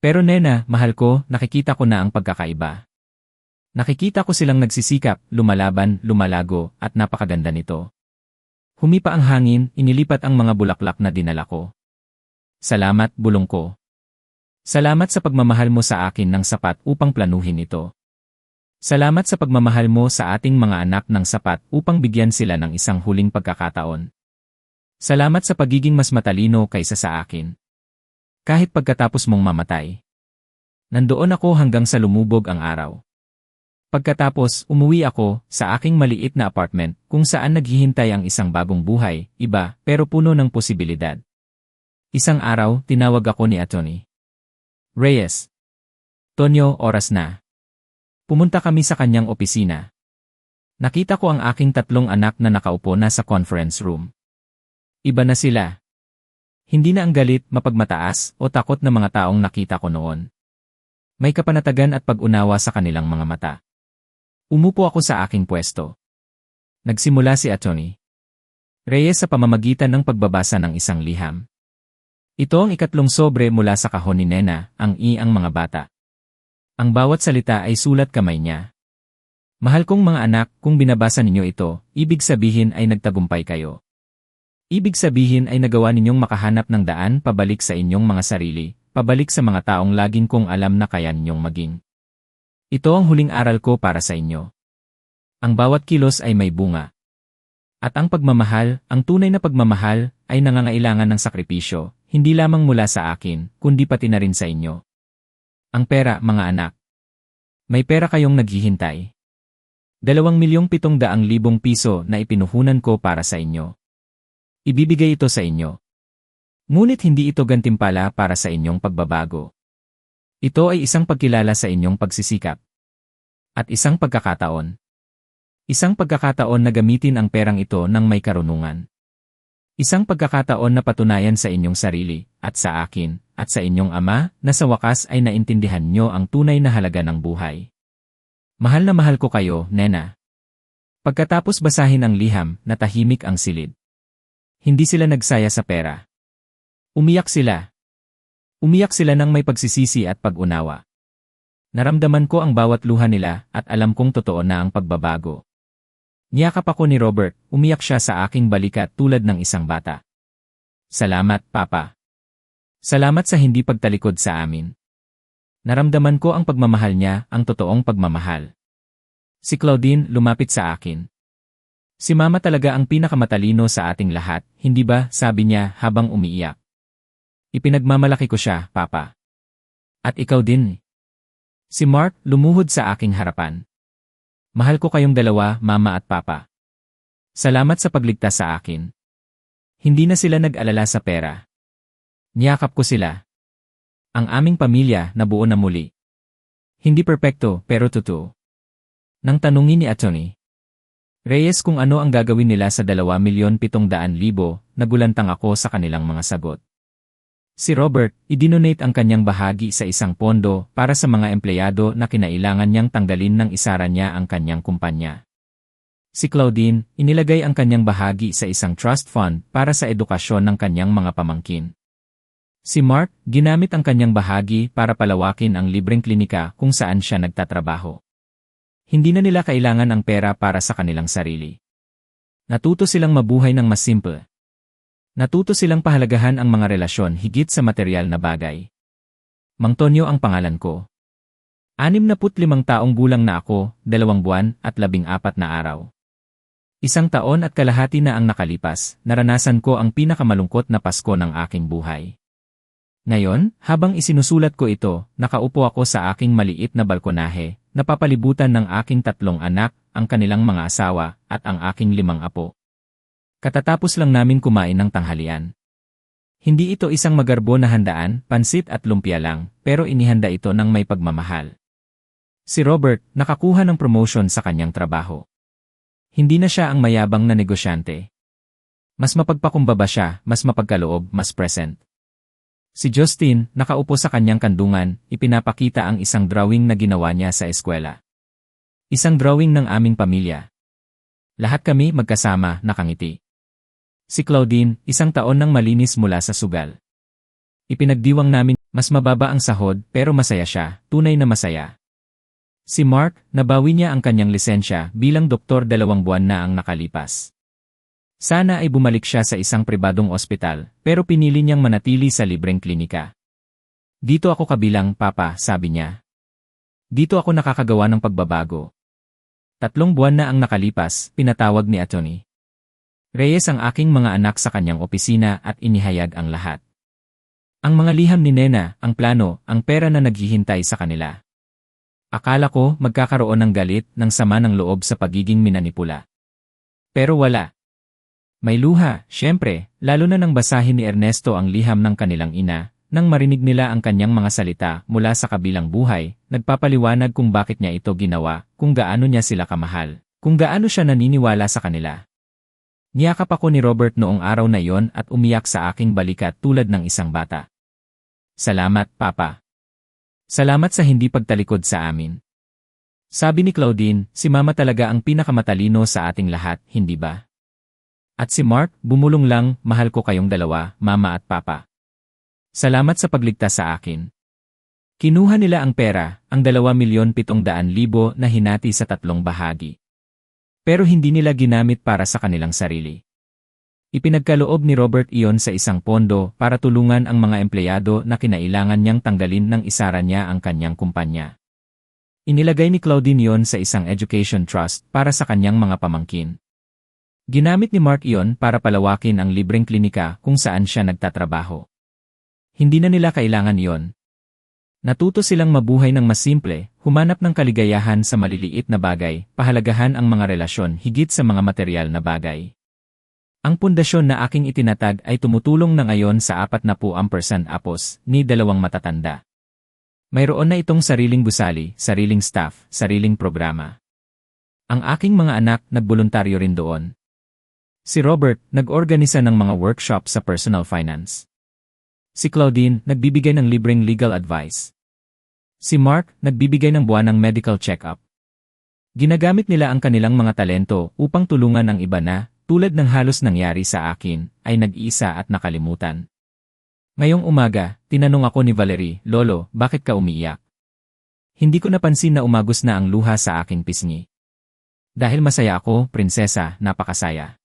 Pero nena, mahal ko, nakikita ko na ang pagkakaiba. Nakikita ko silang nagsisikap, lumalaban, lumalago, at napakaganda nito. Humipa ang hangin, inilipat ang mga bulaklak na dinala ko. Salamat, bulong ko. Salamat sa pagmamahal mo sa akin ng sapat upang planuhin ito. Salamat sa pagmamahal mo sa ating mga anak ng sapat upang bigyan sila ng isang huling pagkakataon. Salamat sa pagiging mas matalino kaysa sa akin. Kahit pagkatapos mong mamatay. Nandoon ako hanggang sa lumubog ang araw. Pagkatapos, umuwi ako sa aking maliit na apartment kung saan naghihintay ang isang bagong buhay, iba, pero puno ng posibilidad. Isang araw, tinawag ako ni Atty. Reyes. Tonyo, oras na. Pumunta kami sa kanyang opisina. Nakita ko ang aking 3 anak na nakaupo na sa conference room. Iba na sila. Hindi na ang galit, mapagmataas, o takot na mga taong nakita ko noon. May kapanatagan at pag-unawa sa kanilang mga mata. Umupo ako sa aking pwesto. Nagsimula si Atty. Reyes sa pamamagitan ng pagbabasa ng isang liham. Ito ang 3 sobre mula sa kahon ni Nena, ang mga bata. Ang bawat salita ay sulat kamay niya. Mahal kong mga anak, kung binabasa ninyo ito, ibig sabihin ay nagtagumpay kayo. Ibig sabihin ay nagawa ninyong makahanap ng daan pabalik sa inyong mga sarili, pabalik sa mga taong laging kong alam na kaya ninyong maging. Ito ang huling aral ko para sa inyo. Ang bawat kilos ay may bunga. At ang pagmamahal, ang tunay na pagmamahal, ay nangangailangan ng sakripisyo, hindi lamang mula sa akin, kundi pati na rin sa inyo. Ang pera, mga anak. May pera kayong naghihintay. 2,700,000 piso na ipinuhunan ko para sa inyo. Ibibigay ito sa inyo. Ngunit hindi ito gantimpala para sa inyong pagbabago. Ito ay isang pagkilala sa inyong pagsisikap. At isang pagkakataon. Isang pagkakataon na gamitin ang perang ito ng may karunungan. Isang pagkakataon na patunayan sa inyong sarili, at sa akin, at sa inyong ama, na sa wakas ay naintindihan nyo ang tunay na halaga ng buhay. Mahal na mahal ko kayo, Nena. Pagkatapos basahin ang liham, natahimik ang silid. Hindi sila nagsaya sa pera. Umiyak sila. Umiyak sila ng may pagsisisi at pag-unawa. Naramdaman ko ang bawat luha nila at alam kong totoo na ang pagbabago. Niyakap ako ni Robert, umiyak siya sa aking balikat tulad ng isang bata. Salamat, Papa. Salamat sa hindi pagtalikod sa amin. Naramdaman ko ang pagmamahal niya, ang totoong pagmamahal. Si Claudine lumapit sa akin. Si Mama talaga ang pinakamatalino sa ating lahat, hindi ba, sabi niya habang umiiyak. Ipinagmamalaki ko siya, Papa. At ikaw din. Si Mark lumuhod sa aking harapan. Mahal ko kayong dalawa, Mama at Papa. Salamat sa pagligtas sa akin. Hindi na sila nag-alala sa pera. Niyakap ko sila. Ang aming pamilya nabuo na muli. Hindi perpekto, pero totoo. Nang tanungin ni Atty. Reyes kung ano ang gagawin nila sa 2,700,000, nagulantang ako sa kanilang mga sagot. Si Robert, idinonate ang kanyang bahagi sa isang pondo para sa mga empleyado na kinailangan niyang tanggalin nang isara niya ang kanyang kumpanya. Si Claudine, inilagay ang kanyang bahagi sa isang trust fund para sa edukasyon ng kanyang mga pamangkin. Si Mark, ginamit ang kanyang bahagi para palawakin ang libreng klinika kung saan siya nagtatrabaho. Hindi na nila kailangan ang pera para sa kanilang sarili. Natuto silang mabuhay ng mas simple. Natuto silang pahalagahan ang mga relasyon higit sa material na bagay. Mang Tonyo ang pangalan ko. 65 taong gulang na ako, 2 buwan at 14 na araw. 1 taon at kalahati na ang nakalipas, naranasan ko ang pinakamalungkot na Pasko ng aking buhay. Ngayon, habang isinusulat ko ito, nakaupo ako sa aking maliit na balkonahe, napapalibutan ng aking 3 anak, ang kanilang mga asawa, at ang aking 5 apo. Katatapos lang namin kumain ng tanghalian. Hindi ito isang magarbo na handaan, pansit at lumpia lang, pero inihanda ito ng may pagmamahal. Si Robert, nakakuha ng promotion sa kanyang trabaho. Hindi na siya ang mayabang na negosyante. Mas mapagpakumbaba siya, mas mapagkaloob, mas present. Si Justin, nakaupo sa kanyang kandungan, ipinapakita ang isang drawing na ginawa niya sa eskwela. Isang drawing ng aming pamilya. Lahat kami magkasama, nakangiti. Si Claudine, 1 taon nang malinis mula sa sugal. Ipinagdiwang namin, mas mababa ang sahod pero masaya siya, tunay na masaya. Si Mark, nabawi niya ang kanyang lisensya bilang doktor 2 buwan na ang nakalipas. Sana ay bumalik siya sa isang pribadong ospital, pero pinili niyang manatili sa libreng klinika. Dito ako kabilang, Papa, sabi niya. Dito ako nakakagawa ng pagbabago. 3 buwan na ang nakalipas, pinatawag ni Atty. Reyes ang aking mga anak sa kanyang opisina at inihayag ang lahat. Ang mga liham ni Nena, ang plano, ang pera na naghihintay sa kanila. Akala ko magkakaroon ng galit, ng sama ng loob sa pagiging minanipula. Pero wala. May luha, syempre, lalo na nang basahin ni Ernesto ang liham ng kanilang ina, nang marinig nila ang kanyang mga salita mula sa kabilang buhay, nagpapaliwanag kung bakit niya ito ginawa, kung gaano niya sila kamahal, kung gaano siya naniniwala sa kanila. Niyakap ako ni Robert noong araw na iyon at umiyak sa aking balikat tulad ng isang bata. Salamat, Papa. Salamat sa hindi pagtalikod sa amin. Sabi ni Claudine, si Mama talaga ang pinakamatalino sa ating lahat, hindi ba? At si Mark, bumulong lang, mahal ko kayong dalawa, Mama at Papa. Salamat sa pagligtas sa akin. Kinuha nila ang pera, ang 2,700,000 na hinati sa 3 bahagi. Pero hindi nila ginamit para sa kanilang sarili. Ipinagkaloob ni Robert iyon sa isang pondo para tulungan ang mga empleyado na kinailangan niyang tanggalin nang isara niya ang kanyang kumpanya. Inilagay ni Claudine iyon sa isang education trust para sa kanyang mga pamangkin. Ginamit ni Mark iyon para palawakin ang libreng klinika kung saan siya nagtatrabaho. Hindi na nila kailangan iyon. Natuto silang mabuhay ng mas simple, humanap ng kaligayahan sa maliliit na bagay, pahalagahan ang mga relasyon higit sa mga material na bagay. Ang pundasyon na aking itinatag ay tumutulong na ngayon sa 40% apos, ni 2 matatanda. Mayroon na itong sariling gusali, sariling staff, sariling programa. Ang aking mga anak nagboluntaryo rin doon. Si Robert, nag-organisa ng mga workshop sa personal finance. Si Claudine, nagbibigay ng libreng legal advice. Si Mark, nagbibigay ng buwanang medical check-up. Ginagamit nila ang kanilang mga talento upang tulungan ang iba na, tulad ng halos nangyari sa akin, ay nag-iisa at nakalimutan. Ngayong umaga, tinanong ako ni Valerie, Lolo, bakit ka umiiyak? Hindi ko napansin na umagos na ang luha sa aking pisngi. Dahil masaya ako, prinsesa, napakasaya.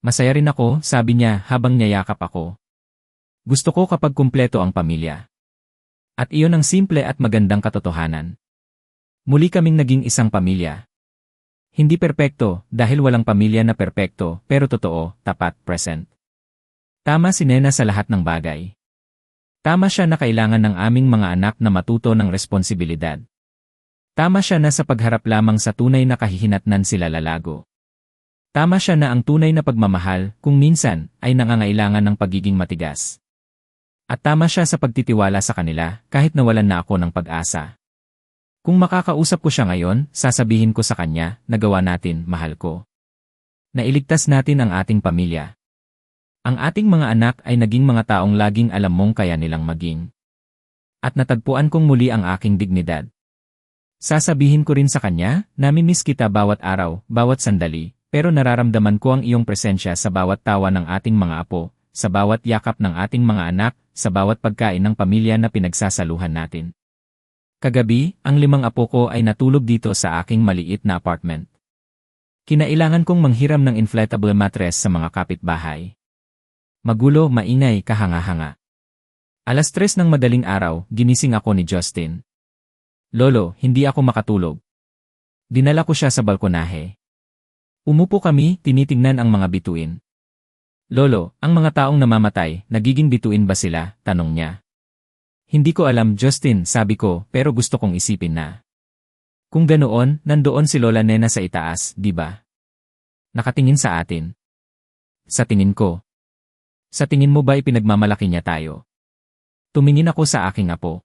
Masaya rin ako, sabi niya habang niyayakap ako. Gusto ko kapag kumpleto ang pamilya. At iyon ang simple at magandang katotohanan. Muli kaming naging isang pamilya. Hindi perpekto dahil walang pamilya na perpekto pero totoo, tapat, present. Tama si Nena sa lahat ng bagay. Tama siya na kailangan ng aming mga anak na matuto ng responsibilidad. Tama siya na sa pagharap lamang sa tunay na kahihinatnan sila lalago. Tama siya na ang tunay na pagmamahal, kung minsan, ay nangangailangan ng pagiging matigas. At tama siya sa pagtitiwala sa kanila, kahit nawalan na ako ng pag-asa. Kung makakausap ko siya ngayon, sasabihin ko sa kanya, nagawa natin, mahal ko. Nailigtas natin ang ating pamilya. Ang ating mga anak ay naging mga taong laging alam mong kaya nilang maging. At natagpuan kong muli ang aking dignidad. Sasabihin ko rin sa kanya, namimiss kita bawat araw, bawat sandali, pero nararamdaman ko ang iyong presensya sa bawat tawa ng ating mga apo, sa bawat yakap ng ating mga anak, sa bawat pagkain ng pamilya na pinagsasaluhan natin. Kagabi, ang 5 apo ko ay natulog dito sa aking maliit na apartment. Kinailangan kong manghiram ng inflatable mattress sa mga kapitbahay. Magulo, maingay, kahanga-hanga. 3:00 ng madaling araw, ginising ako ni Justin. Lolo, hindi ako makatulog. Dinala ko siya sa balkonahe. Umupo kami, tinitingnan ang mga bituin. Lolo, ang mga taong namamatay, nagiging bituin ba sila? Tanong niya. Hindi ko alam, Justin, sabi ko, pero gusto kong isipin na. Kung ganoon, nandoon si Lola Nena sa itaas, di ba? Nakatingin sa atin. Sa tingin ko. Sa tingin mo ba ipinagmamalaki niya tayo? Tumingin ako sa aking apo.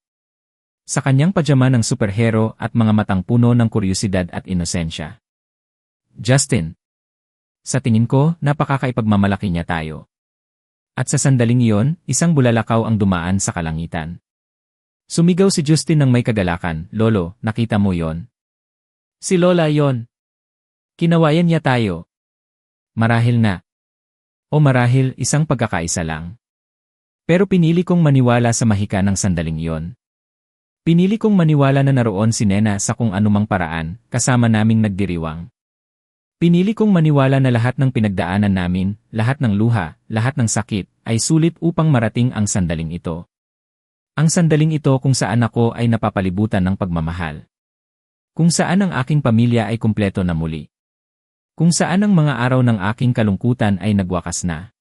Sa kanyang pajama ng superhero at mga matang puno ng kuryosidad at inosensya. Justin. Sa tingin ko, napakakaipagmamalaki niya tayo. At sa sandaling iyon, isang bulalakaw ang dumaan sa kalangitan. Sumigaw si Justin ng may kagalakan, "Lolo, nakita mo yon? Si Lola yon. Kinawayan niya tayo." Marahil na. O marahil isang pagkakaisa lang. Pero pinili kong maniwala sa mahika ng sandaling iyon. Pinili kong maniwala na naroon si Nena sa kung anumang paraan, kasama naming nagdiriwang. Pinili kong maniwala na lahat ng pinagdaanan namin, lahat ng luha, lahat ng sakit, ay sulit upang marating ang sandaling ito. Ang sandaling ito kung saan ako ay napapalibutan ng pagmamahal. Kung saan ang aking pamilya ay kumpleto na muli. Kung saan ang mga araw ng aking kalungkutan ay nagwakas na.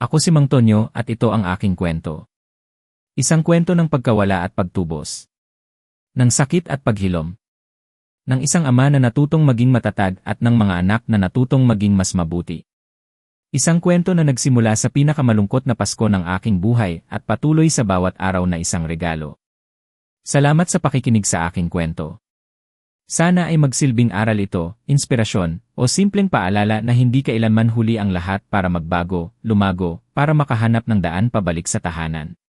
Ako si Mang Tonyo at ito ang aking kwento. Isang kwento ng pagkawala at pagtubos. Ng sakit at paghilom. Ng isang ama na natutong maging matatag at ng mga anak na natutong maging mas mabuti. Isang kwento na nagsimula sa pinakamalungkot na Pasko ng aking buhay at patuloy sa bawat araw na isang regalo. Salamat sa pakikinig sa aking kwento. Sana ay magsilbing aral ito, inspirasyon, o simpleng paalala na hindi kailanman huli ang lahat para magbago, lumago, para makahanap ng daan pabalik sa tahanan.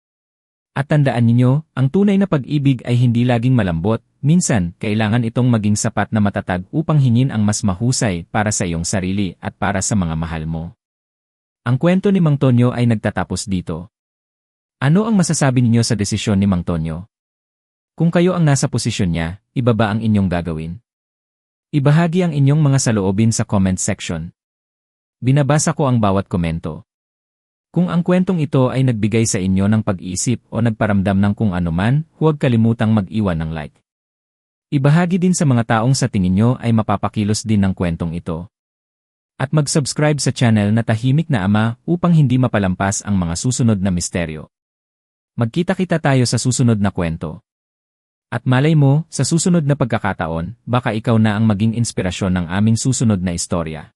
At tandaan ninyo, ang tunay na pag-ibig ay hindi laging malambot, minsan, kailangan itong maging sapat na matatag upang hingin ang mas mahusay para sa iyong sarili at para sa mga mahal mo. Ang kwento ni Mang Tonyo ay nagtatapos dito. Ano ang masasabi ninyo sa desisyon ni Mang Tonyo? Kung kayo ang nasa posisyon niya, iba ba ang inyong gagawin? Ibahagi ang inyong mga saloobin sa comment section. Binabasa ko ang bawat komento. Kung ang kwentong ito ay nagbigay sa inyo ng pag-iisip o nagparamdam ng kung anuman, huwag kalimutang mag-iwan ng like. Ibahagi din sa mga taong sa tingin nyo ay mapapakilos din ng kwentong ito. At mag-subscribe sa channel na Tahimik na Ama upang hindi mapalampas ang mga susunod na misteryo. Magkita-kita tayo sa susunod na kwento. At malay mo, sa susunod na pagkakataon, baka ikaw na ang maging inspirasyon ng aming susunod na istorya.